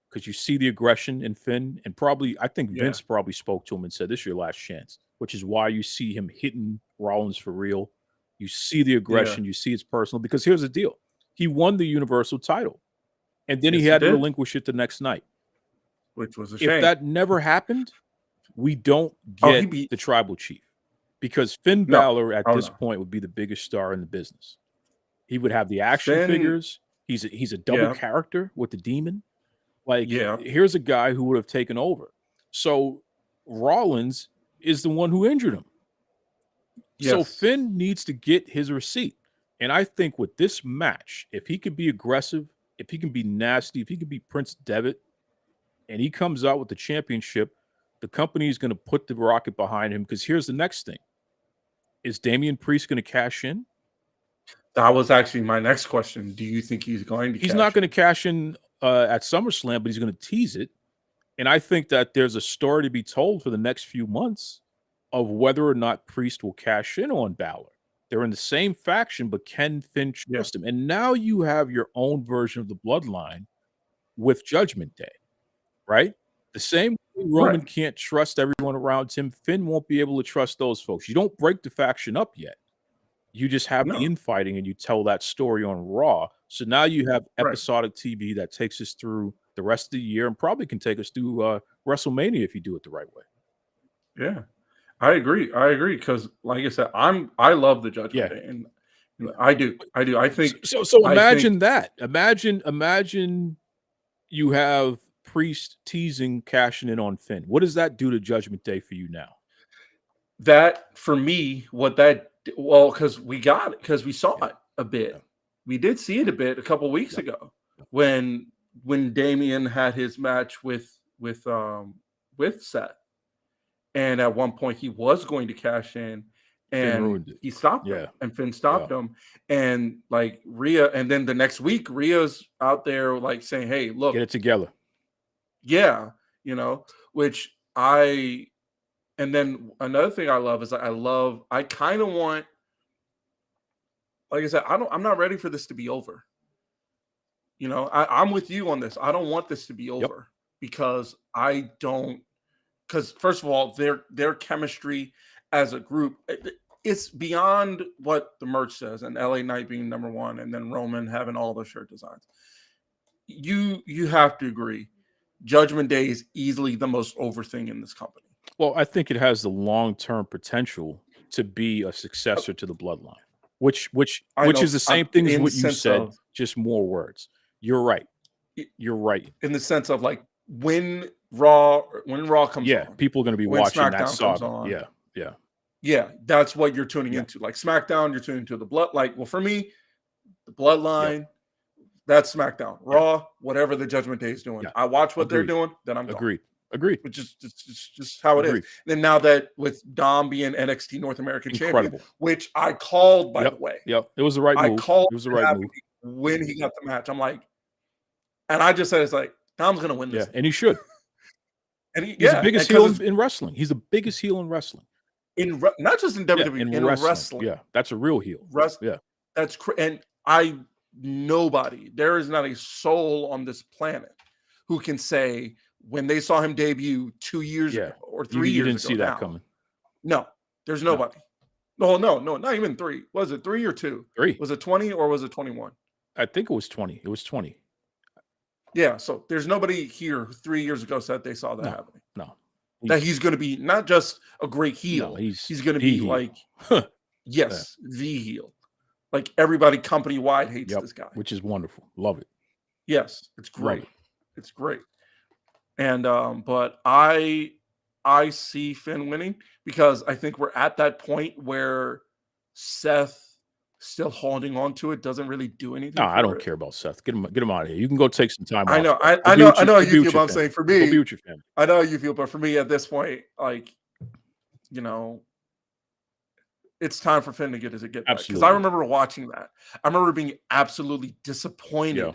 because you see the aggression in Finn, and I think Vince probably spoke to him and said, "This is your last chance," which is why you see him hitting Rollins for real. You see the aggression, you see it's personal, because here's the deal. He won the Universal title, and then he had to relinquish it the next night. Which was a shame. If that never happened, we don't get the Tribal Chief, because Finn Balor at this point would be the biggest star in the business. He would have the action figures. He's a double character with the Demon. Like, here's a guy who would have taken over. So Rollins is the one who injured him. So Finn needs to get his receipt. And I think with this match, if he could be aggressive, if he can be nasty, if he can be Prince Devitt, and he comes out with the championship, the company is going to put the rocket behind him. Because here's the next thing. Is Damian Priest going to cash in? That was actually my next question. Do you think he's going to He's not going to cash in at SummerSlam, but he's going to tease it. And I think that there's a story to be told for the next few months of whether or not Priest will cash in on Balor. They're in the same faction, but can Finn trust him? And now you have your own version of the bloodline with Judgment Day, right? The same way Roman can't trust everyone around him, Finn won't be able to trust those folks. You don't break the faction up yet. You just have the infighting, and you tell that story on Raw. So now you have episodic TV that takes us through the rest of the year, and probably can take us through WrestleMania if you do it the right way. Yeah, I agree. Because, like I said, I love the Judgment Day, and I do. I think so. Imagine that. Imagine you have Priest teasing cashing in on Finn. What does that do to Judgment Day for you now? That, for me, because we saw it a bit. Yeah. We did see it a bit a couple weeks ago when Damian had his match with Seth, and at one point he was going to cash in, and he stopped him, and Finn stopped him, and like Rhea, and then the next week Rhea's out there like saying, "Hey, look, get it together." Yeah, which and then another thing I love is I kind of want, like I said, I'm not ready for this to be over. I'm with you on this. I don't want this to be over because first of all, their chemistry as a group, it's beyond what the merch says, and LA Knight being number one, and then Roman having all the shirt designs. You have to agree, Judgment Day is easily the most over thing in this company. Well, I think it has the long-term potential to be a successor to the Bloodline, which is the same thing as what you said, just more words. You're right. You're right. In the sense of like when Raw comes on, people are going to be watching SmackDown that saga. Yeah, that's what you're tuning into. Like SmackDown, you're tuning into the blood. Like, well, for me, the Bloodline, that's SmackDown. Raw, whatever the Judgment Day is doing, I watch what they're doing. Then I'm gone. Agreed. Which is just how it is. And then now that with Dom being NXT North American champion, which I called, by the way. Yep. It was the right move. I called it was the right move. When he got the match. I'm like, and I just said, it's like, Dom's going to win this. Yeah, and he should. And he's the biggest heel in wrestling. He's the biggest heel in wrestling. Not just in WWE, in wrestling. Yeah, that's a real heel. That's and nobody, there is not a soul on this planet who can say when they saw him debut 2 years ago or 3 years ago. You didn't see that coming. No, there's nobody. No, not even 3. Was it 3 or 2? 3. Was it 20 or was it 21? I think it was 20. It was 20. Yeah, so there's nobody here who 3 years ago said they saw that happening. No. That he's going to be not just a great heel. He's going to be like, the heel. Like everybody company-wide hates this guy. Which is wonderful. Love it. Yes, it's great. It's great. And but I see Finn winning because I think we're at that point where Seth still holding on to it doesn't really do anything. No, I don't care about Seth. Get him out of here. You can go take some time. I know. Off. I know how you feel. But I'm saying for me, go be with your family. I know how you feel, but for me at this point, like, it's time for Finn to get back. Because I remember watching that. I remember being absolutely disappointed. Yeah.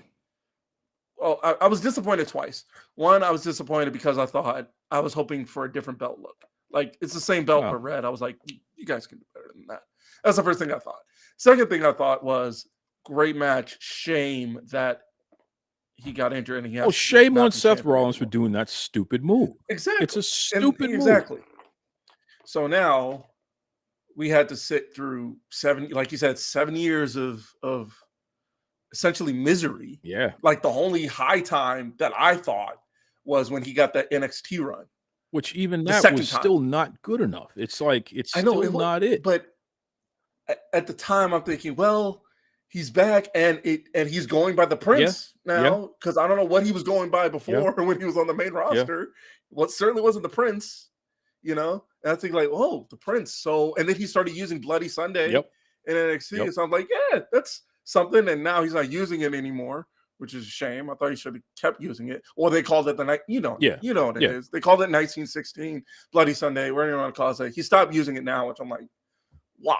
Well, I was disappointed twice. One, I was disappointed because I was hoping for a different belt look. Like, it's the same belt but red. I was like, you guys can do better than that. That's the first thing I thought. Second thing I thought was, great match. Shame that he got injured and he has Well, shame not on been Seth champion Rollins for anymore. doing that stupid move. Exactly. It's a stupid move. Exactly. So now we had to sit through 7, like you said, 7 years of essentially misery. Yeah. Like the only high time that I thought was when he got that NXT run. Which even The that second was time. still not good enough. It's like it's I know still not it. But at the time, I'm thinking, well, he's back, and he's going by the Prince now, because I don't know what he was going by before when he was on the main roster. What certainly wasn't the Prince, you know. And I think like, oh, the Prince. So, and then he started using Bloody Sunday in NXT. So I'm like, yeah, that's something. And now he's not using it anymore, which is a shame. I thought he should have kept using it. Or they called it the night, you know what it is. They called it 1916 Bloody Sunday. Whatever you want to call it. He stopped using it now, which I'm like, why?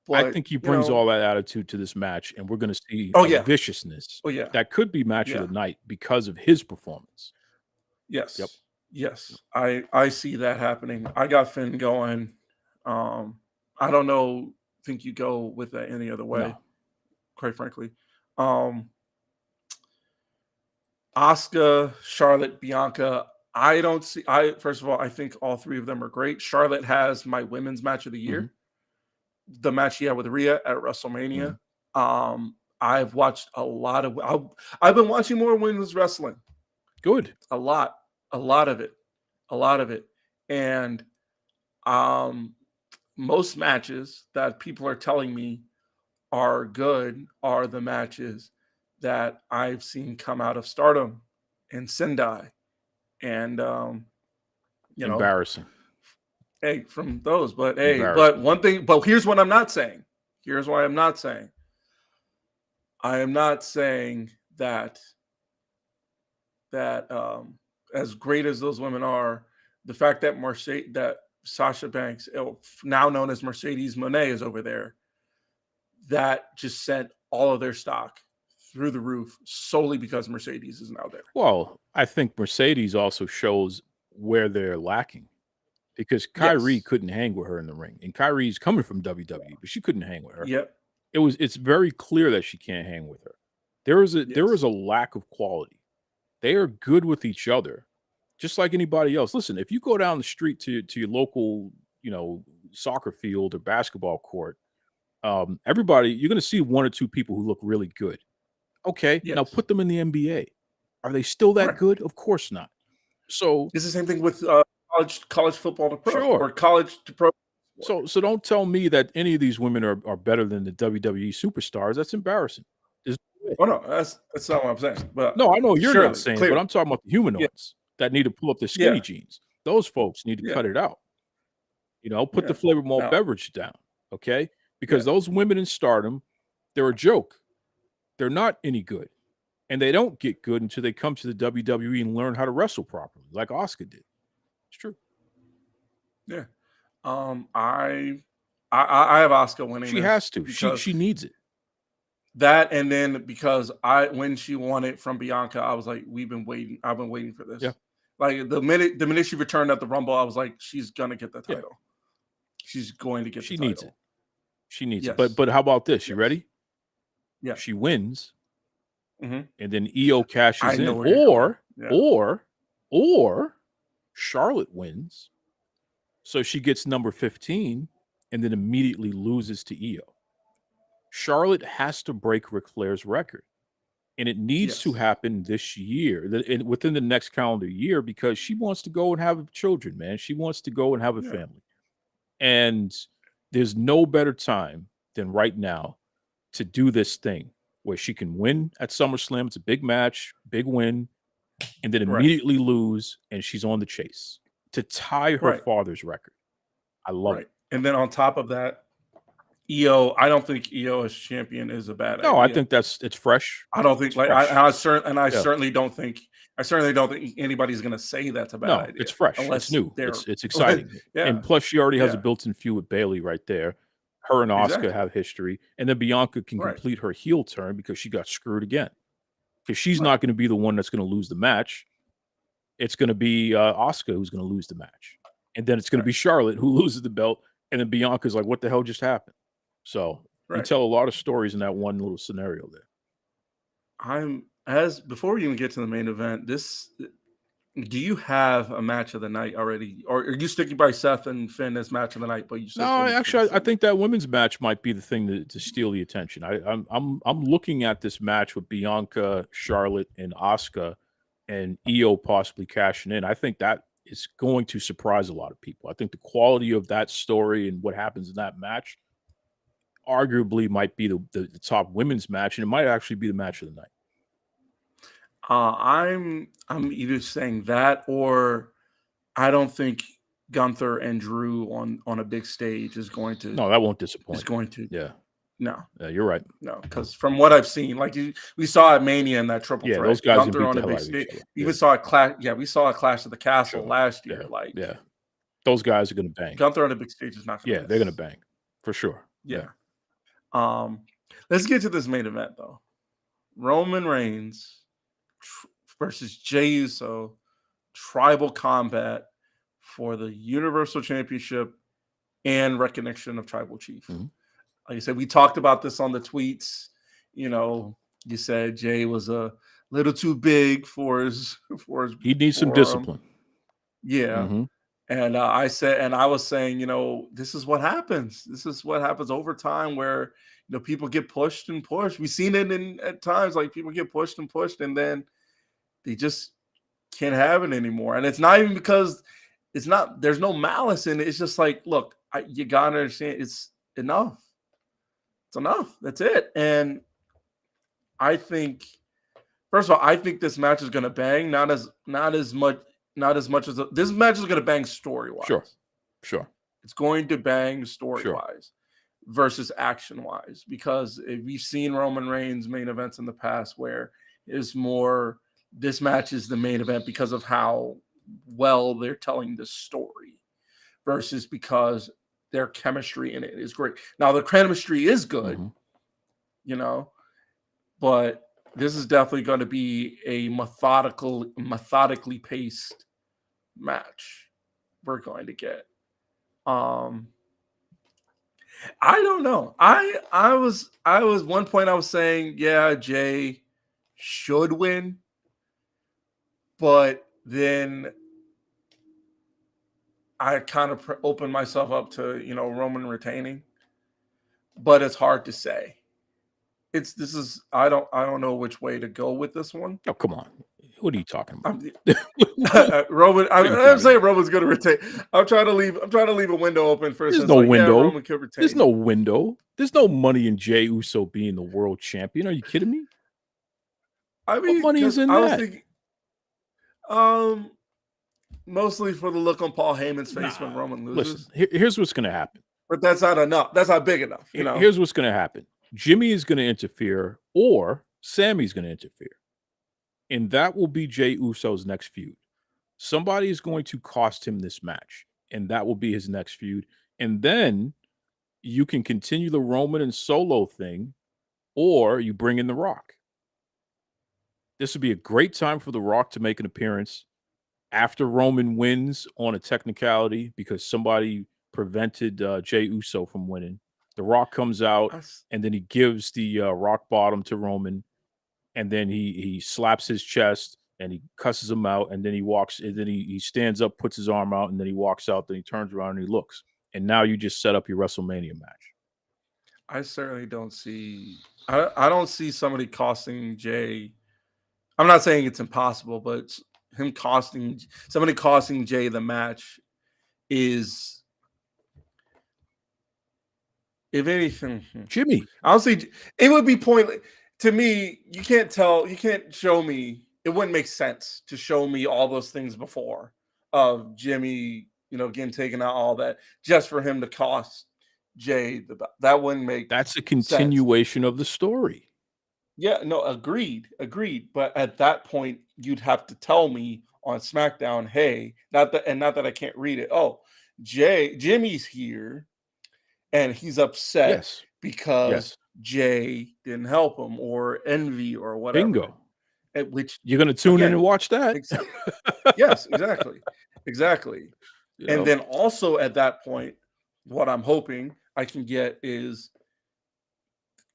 But, I think he brings all that attitude to this match, and we're going to see viciousness that could be match of the night because of his performance. Yes. Yep. Yes. I see that happening. I got Finn going. I don't know. Think you go with that any other way, quite frankly. Asuka, Charlotte, Bianca. First of all, I think all three of them are great. Charlotte has my women's match of the year. The match she had with Rhea at WrestleMania. I've watched a lot of. I've been watching more women's wrestling. Good. A lot of it, and most matches that people are telling me are good are the matches that I've seen come out of Stardom and Sendai, and embarrassing. Hey, from those, but one thing, but here's what I'm not saying. Here's why I'm not saying. I am not saying that as great as those women are, the fact that Sasha Banks, now known as Mercedes Moné, is over there, that just sent all of their stock through the roof solely because Mercedes is now there. Well, I think Mercedes also shows where they're lacking. Because Kyrie couldn't hang with her in the ring, and Kyrie's coming from WWE, but she couldn't hang with her. Yep, it's very clear that she can't hang with her. There is a lack of quality. They are good with each other, just like anybody else. Listen, if you go down the street to your local, soccer field or basketball court, everybody you're going to see one or two people who look really good. Okay, now put them in the NBA. Are they still that good? Of course not. So it's the same thing with college football to pro or college to pro. So don't tell me that any of these women are better than the WWE superstars. That's embarrassing. Oh no, that's not what I'm saying. But no, I know you're not saying, but I'm talking about the humanoids that need to pull up their skinny jeans. Those folks need to cut it out. Put the flavor malt beverage down, okay? Because those women in Stardom, they're a joke. They're not any good, and they don't get good until they come to the WWE and learn how to wrestle properly, like Asuka did. It's true. Yeah. I have Asuka winning. She has to. She needs it. That, and then because when she won it from Bianca, I was like, I've been waiting for this. Yeah. Like the minute she returned at the Rumble, I was like, she's gonna get the title. Yeah. She's going to get the title. Needs it. She needs it. But how about this? You ready? Yeah. She wins. And then Io cashes in. Or Charlotte wins. So she gets number 15 and then immediately loses to Io. Charlotte has to break Ric Flair's record. And it needs to happen this year, within the next calendar year, because she wants to go and have children, man. She wants to go and have a family. And there's no better time than right now to do this thing where she can win at SummerSlam. It's a big match, big win, and then immediately lose, and she's on the chase to tie her father's record. I love it. And then on top of that, Io, I don't think Io as champion is a bad idea. No, I think it's fresh. I don't think I certainly don't think anybody's going to say that's a bad idea. It's fresh. It's new. It's exciting. And plus, she already has a built-in feud with Bayley right there. Her and Asuka have history, and then Bianca can complete her heel turn because she got screwed again. Because she's not going to be the one that's going to lose the match. It's going to be Asuka who's going to lose the match, and then it's going to be Charlotte who loses the belt, and then Bianca's like, "What the hell just happened?" So you tell a lot of stories in that one little scenario there. as before we even get to the main event, do you have a match of the night already, or are you sticking by Seth and Finn as match of the night? But you said No, I think that women's match might be the thing to steal the attention. I'm looking at this match with Bianca, Charlotte, and Asuka, and Io possibly cashing in. I think that is going to surprise a lot of people. I think the quality of that story and what happens in that match arguably might be the top women's match, and it might actually be the match of the night. I'm either saying that, or I don't think Gunther and Drew on a big stage is going to. No, that won't disappoint. Is going to. Yeah. No. Yeah, you're right. No, because from what I've seen, like we saw at Mania in that triple threat. Those guys Gunther on a big stage. Yeah. Saw a clash. Yeah, we saw a Clash of the Castle last year. Those guys are going to bang. Gunther on a big stage is not going to. Yeah, they're going to bang for sure. Yeah. Let's get to this main event though. Roman Reigns versus Jey Uso, tribal combat for the Universal Championship and recognition of Tribal Chief. Mm-hmm. Like I said, we talked about this on the tweets. You know, you said Jey was a little too big for his. He needs some discipline. Yeah. Mm-hmm. And I was saying, you know, this is what happens. This is what happens over time where, you know, people get pushed and pushed. We've seen it at times, like people get pushed and pushed, and then they just can't have it anymore. And it's not even because there's no malice in it. It's just like, look, you got to understand, it's enough. It's enough. That's it. And I think, first of all, I think this match is going to bang, not as much as this match is going to bang story-wise. Sure. It's going to bang story-wise versus action-wise, because we've seen Roman Reigns main events in the past where it's more, this match is the main event because of how well they're telling the story versus because their chemistry in it is great. Now, the chemistry is good, you know, but this is definitely going to be a methodically paced match we're going to get. I don't know. I was one point I was saying, yeah, Jey should win, but then I kind of opened myself up to, you know, Roman retaining, but it's hard to say. I don't know which way to go with this one. Oh, come on. What are you talking about? Roman, I'm saying Roman's going to retain. I'm trying to leave a window open for. There's no window. Roman could retain. There's no window. There's no money in Jey Uso being the world champion. Are you kidding me? I mean, what money is in that? I was thinking, mostly for the look on Paul Heyman's face when Roman loses. Listen, here's what's going to happen. But that's not enough. That's not big enough. You know. Here's what's going to happen. Jimmy is going to interfere, or Sammy's going to interfere. And that will be Jey Uso's next feud. Somebody is going to cost him this match, and that will be his next feud. And then you can continue the Roman and Solo thing, or you bring in The Rock. This would be a great time for The Rock to make an appearance after Roman wins on a technicality because somebody prevented Jey Uso from winning. The Rock comes out, and then he gives the rock bottom to Roman, and then he slaps his chest, and he cusses him out, and then he walks, and then he stands up, puts his arm out, and then he walks out, then he turns around and he looks. And now you just set up your WrestleMania match. I certainly don't see – I don't see somebody costing Jey – I'm not saying it's impossible, but somebody costing Jey the match is – if anything, Jimmy, honestly, it would be pointless to me. You can't show me. It wouldn't make sense to show me all those things before of Jimmy, you know, getting taken out, all that, just for him to cost Jey that wouldn't make. That's a continuation of the story. Yeah, no, agreed. But at that point, you'd have to tell me on SmackDown, hey, not that I can't read it. Oh, Jimmy's here. And he's upset because Jey didn't help him, or envy, or whatever. Bingo. Which you're going to tune in and watch that. Yes, exactly. And then also at that point, what I'm hoping I can get is,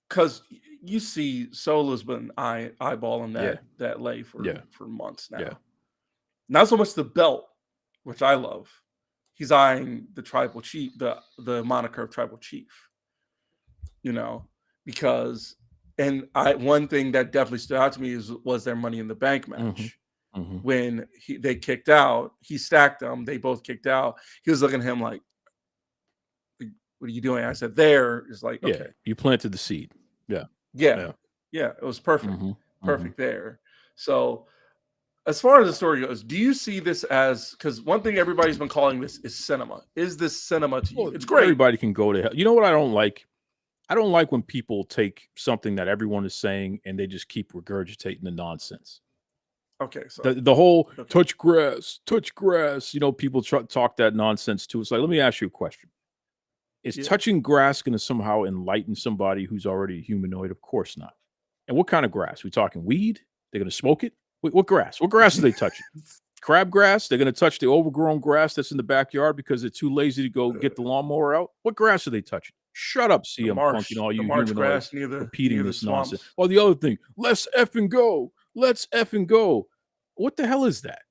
because you see Solo's been eyeballing Yeah. that lay Yeah. for months now. Yeah. Not so much the belt, which I love. He's eyeing the tribal chief, the moniker of tribal chief. You know, because one thing that definitely stood out to me was their Money in the Bank match. When they kicked out, he stacked them. They both kicked out. He was looking at him like, "What are you doing?" I said, "There is like, Yeah. okay, You planted the seed. Yeah. yeah. It was perfect, perfect Mm-hmm. there." So, as far as the story goes, do you see this as, because one thing everybody's been calling this is cinema? Is this cinema to you? Well, It's great. everybody can go to hell. You know what I don't like? I don't like when people take something that everyone is saying and they just keep regurgitating the nonsense. Okay, so The whole touch grass. You know, people talk that nonsense too. It's like, let me ask you a question. Is touching grass going to somehow enlighten somebody who's already a humanoid? Of course not. And what kind of grass? We talking weed? They're going to smoke it? What grass? What grass are they touching? Crabgrass? They're going to touch the overgrown grass that's in the backyard because they're too lazy to go get the lawnmower out? What grass are they touching? Shut up, CM Punk, and all you marsh humanoids grass near repeating the this nonsense. swamps. Or the other thing, let's effing go. Let's effing go. What the hell is that?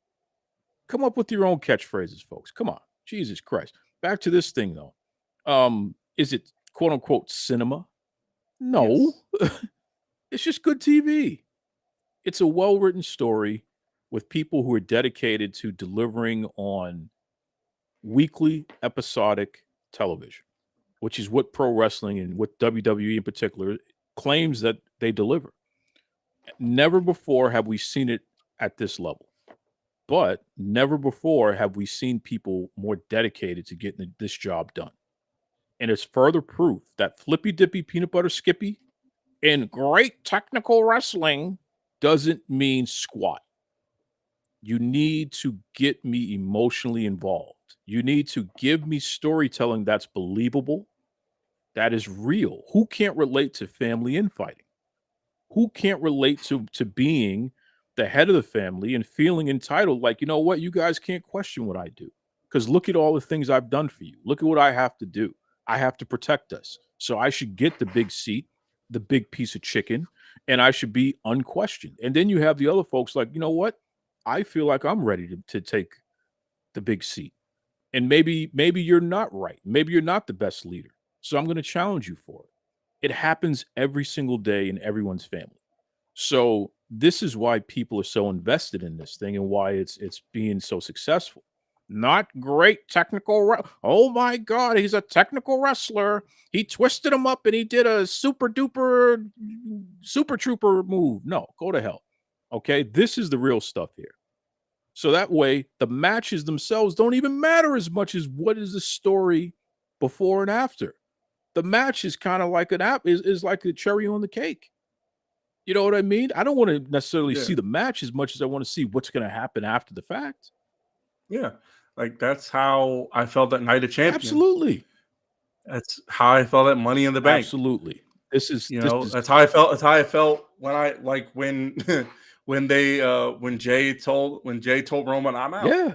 Come up with your own catchphrases, folks. Come on. Jesus Christ. Back to this thing, though. Is it quote unquote cinema? No. Yes. It's just good TV. It's a well-written story with people who are dedicated to delivering on weekly episodic television, which is what pro wrestling and what WWE in particular claims that they deliver. Never before have we seen it at this level. But never before have we seen people more dedicated to getting this job done. And it's further proof that Flippy Dippy Peanut Butter Skippy and great technical wrestling doesn't mean squat. You need to get me emotionally involved. You need to give me storytelling that's believable, that is real. Who can't relate to family infighting? Who can't relate to being the head of the family and feeling entitled, like, you know what, you guys can't question what I do, because look at all the things I've done for you. Look at what I have to do. I have to protect us, so I should get the big seat, the big piece of chicken, and I should be unquestioned. And then you have the other folks like, you know what, I feel like I'm ready to take the big seat, and maybe you're not right, maybe you're not the best leader, so I'm going to challenge you for it. It happens every single day in everyone's family. So this is why people are so invested in this thing and why it's being so successful. Not great technical. Oh my God, he's a technical wrestler. He twisted him up and he did a super duper super trooper move. No, go to hell. Okay, this is the real stuff here. So that way, the matches themselves don't even matter as much as what is the story before and after. The match is kind of like an app is like a cherry on the cake. You know what I mean? I don't want to necessarily see the match as much as I want to see what's going to happen after the fact. Yeah. Like that's how I felt at Night of Champions. Absolutely. That's how I felt at Money in the Bank. Absolutely. This is that's how I felt. That's how I felt when I when when Jay told Roman I'm out. Yeah.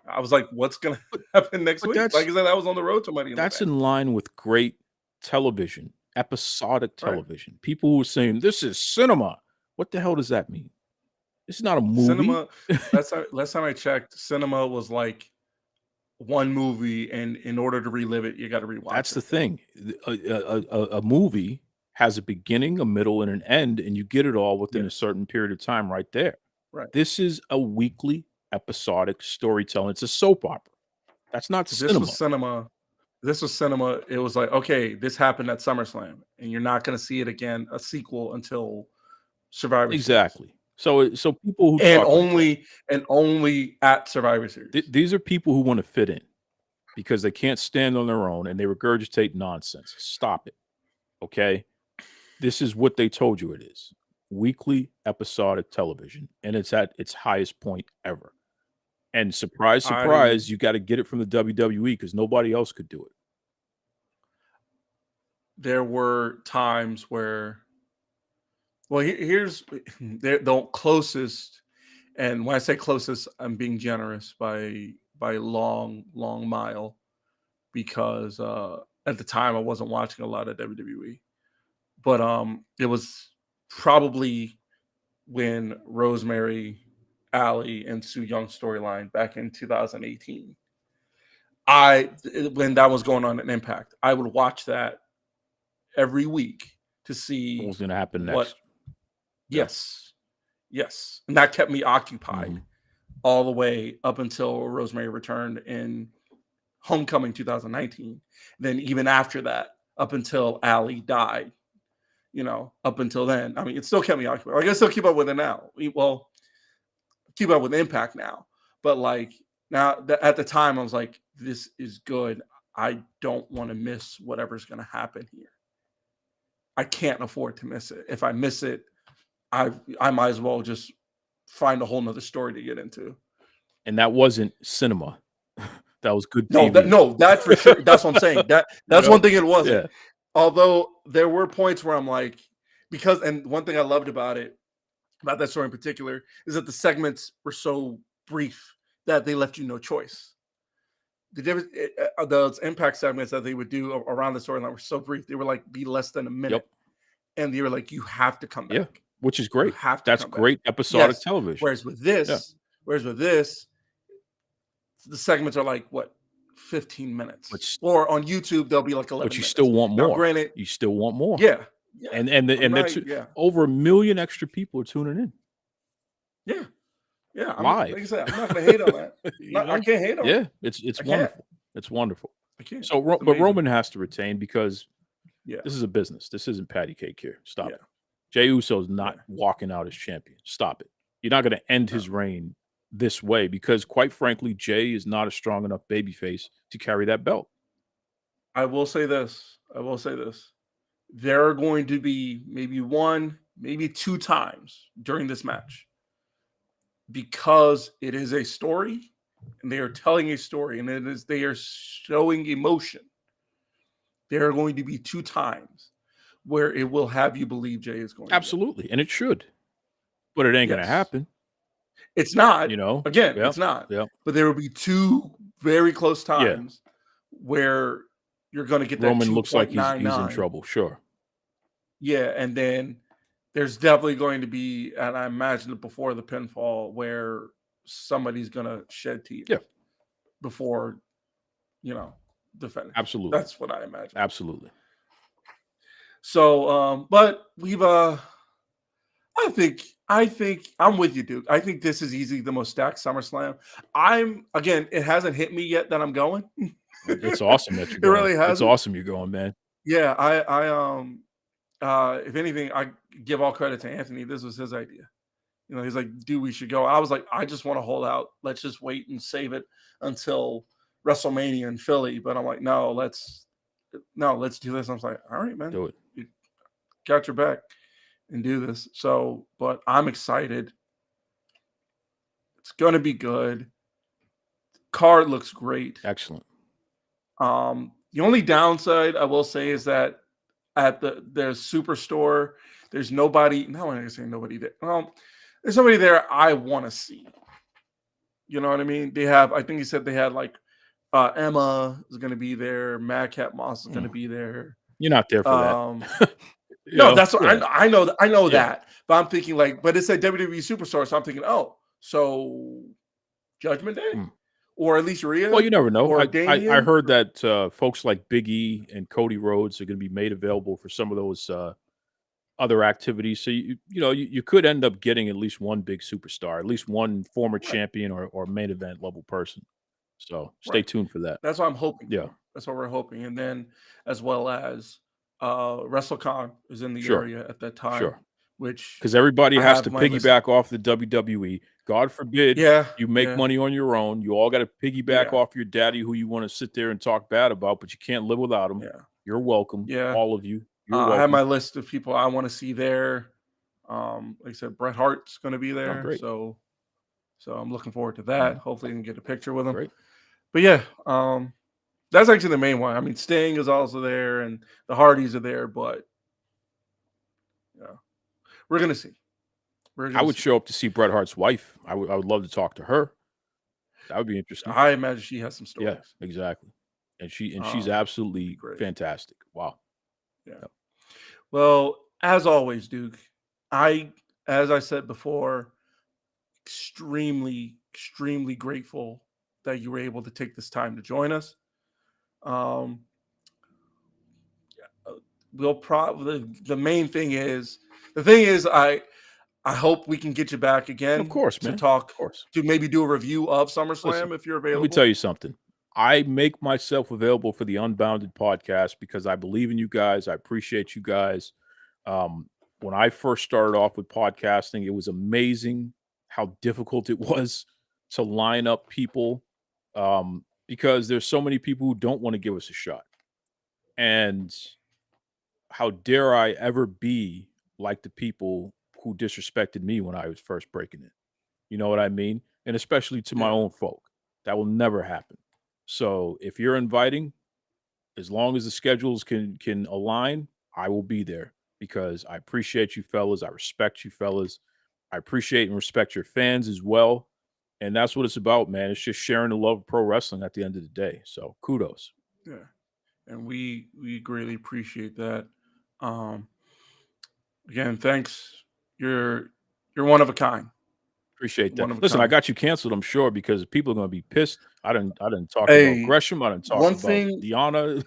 I was like, what's gonna happen next week? Like I said, I was on the road to Money in the Bank. That's in line with great television, episodic television. Right. People who are saying this is cinema. What the hell does that mean? It's not a movie. Cinema. Last time I checked, cinema was like one movie, and in order to relive it, you got to rewatch. That's the thing. A movie has a beginning, a middle, and an end, and you get it all within a certain period of time right there. Right. This is a weekly episodic storytelling. It's a soap opera. That's not cinema. This was cinema. It was like, okay, this happened at SummerSlam, and you're not going to see it again, a sequel, until Survivor Series. Exactly. So people who only at Survivor Series. These are people who want to fit in because they can't stand on their own and they regurgitate nonsense. Stop it. Okay? This is what they told you it is. Weekly episodic television, and it's at its highest point ever. And surprise, surprise, you got to get it from the WWE because nobody else could do it. There were times where, well, here's the closest, and when I say closest, I'm being generous by long mile, because at the time I wasn't watching a lot of WWE, but it was probably when Rosemary, Allie, and Sue Young storyline back in 2018. When that was going on in Impact, I would watch that every week to see What was going to happen what. next? Yes, and that kept me occupied Mhm. all the way up until Rosemary returned in Homecoming 2019. Then even after that, up until Allie died, up until then, I mean, it still kept me occupied. Like, I still keep up with it now. Well, keep up with Impact now, but like now, at the time, I was like, this is good. I don't want to miss whatever's going to happen here. I can't afford to miss it. If I miss it, I might as well just find a whole nother story to get into. And that wasn't cinema. That was good No, TV. that for sure. That's what I'm saying. That's one thing it wasn't. Yeah. Although there were points where I'm like, and one thing I loved about that story in particular, is that the segments were so brief that they left you no choice. The difference, those Impact segments that they would do around the storyline were so brief. They were like be less than a minute, and they were like, you have to come back. Yeah, which is great. You have to. That's come great back. episodic television. Whereas with this, the segments are like what, 15 minutes, or on YouTube they'll be like 11 but you minutes. still want more. Now, granted, you still want more. Yeah. And over 1 million extra people are tuning in. Yeah. Live. Like I said, I'm not going to hate on that. I can't hate on it. It's wonderful. It's wonderful. I can't. So, but Roman has to retain because this is a business. This isn't patty cake here. Stop it. Jey Uso's not walking out as champion. Stop it. You're not going to end his reign this way because, quite frankly, Jey is not a strong enough babyface to carry that belt. I will say this. There are going to be maybe one, maybe two times during this match, because it is a story and they are telling a story and they are showing emotion. There are going to be two times where it will have you believe Jey is going absolutely, and it should, but it ain't going to happen. It's not, again, it's not. Yeah. But there will be two very close times where you're going to get that Roman looks like he's in trouble. Sure. Yeah, and then there's definitely going to be, and I imagine it before the pinfall, where somebody's going to shed tears. Yeah. Before, the finish. Absolutely. That's what I imagine. Absolutely. So, but we've, I think I'm with you, Duke. I think this is easily the most stacked SummerSlam. Again, it hasn't hit me yet that I'm going. It's awesome that you're going. It really has. It's awesome you're going, man. Yeah, if anything, I give all credit to Anthony. This was his idea. He's like, dude, we should go. I was like, I just want to hold out. Let's just wait and save it until WrestleMania in Philly. But I'm like, no, let's do this. I was like, all right, man. Do it. You got your back and do this. So, but I'm excited. It's going to be good. Card looks great. Excellent. The only downside I will say is that at the Superstore, there's nobody. No, I'm going to say nobody there. Well, there's somebody there I want to see. You know what I mean? I think he said they had like Emma is going to be there. Madcap Moss is going to be there. You're not there for that. No, that's what I know. I know that, but I'm thinking but it said WWE Superstar, so I'm thinking, so Judgment Day, or at least Rhea. Well, you never know. Or I heard that folks like Big E and Cody Rhodes are going to be made available for some of those other activities. So you could end up getting at least one big superstar, at least one former champion or main event level person. So stay tuned for that. That's what I'm hoping. Yeah, that's what we're hoping, and then as well as WrestleCon is in the area at that time. Sure. Which because everybody has to piggyback off the WWE. God forbid you make money on your own. You all got to piggyback off your daddy who you want to sit there and talk bad about, but you can't live without him. Yeah. You're welcome. Yeah. All of you. You're welcome. I have my list of people I want to see there. Like I said, Bret Hart's going to be there. Great. So I'm looking forward to that. Hopefully I can get a picture with him. Great. But yeah, that's actually the main one. I mean, Sting is also there and the Hardys are there, but we're going to see. I would show up to see Bret Hart's wife. I would love to talk to her. That would be interesting. I imagine she has some stories. Yeah, exactly. And she's absolutely fantastic. Wow. Yeah. Well, as always, Duke, as I said before, extremely grateful that you were able to take this time to join us. Um, we'll probably the thing is I hope we can get you back Of again course, to man. talk Of course. to maybe do a review of Listen, SummerSlam if you're let me tell available. you something. I make myself available for the Unbounded podcast because I believe in you guys. I appreciate you guys. When I first started off with podcasting, it was amazing how difficult it was to line up people because there's so many people who don't want to give us a shot. And how dare I ever be like the people who disrespected me when I was first breaking it? You know what I mean? And especially to my Yeah. own folk. That will never happen. So if you're inviting, as long as the schedules can align, I will be there because I appreciate you fellas. I respect you fellas. I appreciate and respect your fans as well. And that's what it's about, man. It's just sharing the love of pro wrestling at the end of the day. So kudos. Yeah. And we greatly appreciate that. Um Again, thanks. You're one of a kind. Appreciate that. One of a Listen, I kind. got you canceled, I'm sure, because people are gonna be pissed. I didn't talk about Hey, Gresham. I didn't talk one about thing Deanna,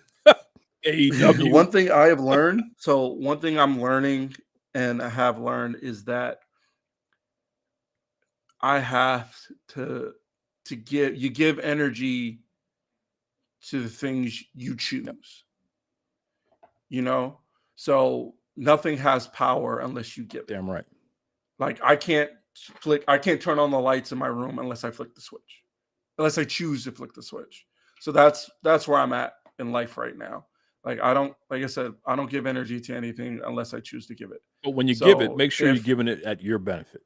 AEW. one thing I have learned, so one thing I'm learning and I have learned is that I have to give energy to the things you choose. You know? So nothing has power unless you give it. Damn right. Like I can't turn on the lights in my room unless I flick the switch. Unless I choose to flick the switch. So that's where I'm at in life right now. Like like I said, I don't give energy to anything unless I choose to give it. But when you give it, So make sure you're if giving it at your benefit.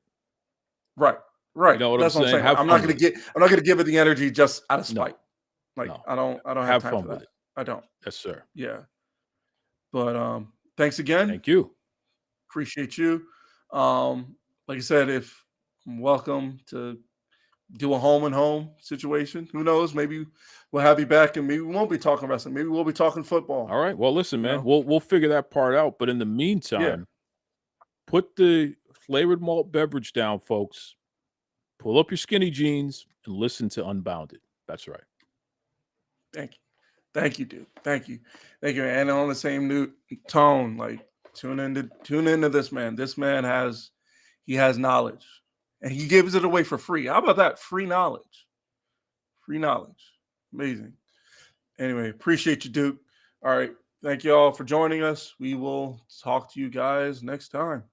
right, You right. know what I'm That's what I'm saying? saying. Have fun with it. I'm not gonna give it the energy just out of No, spite. Like no. I don't have Have time fun for with that. it. I don't. Yes, sir. Yeah. But thanks again. Thank you. Appreciate you. Like I said, if welcome to do a home and home situation. Who knows? Maybe we'll have you back and maybe we won't be talking wrestling. Maybe we'll be talking football. All right. Well, listen, You man. know? We'll figure that part out. But in the Yeah. meantime, put the flavored malt beverage down, folks. Pull up your skinny jeans and listen to Unbounded. That's right. Thank you. Thank you, dude. Thank you. Thank you. And on the same new tone, like tune into this man. This man has knowledge. And he gives it away for free. How about that? Free knowledge. Free knowledge. Amazing. Anyway, appreciate you, Duke. All right. Thank you all for joining us. We will talk to you guys next time.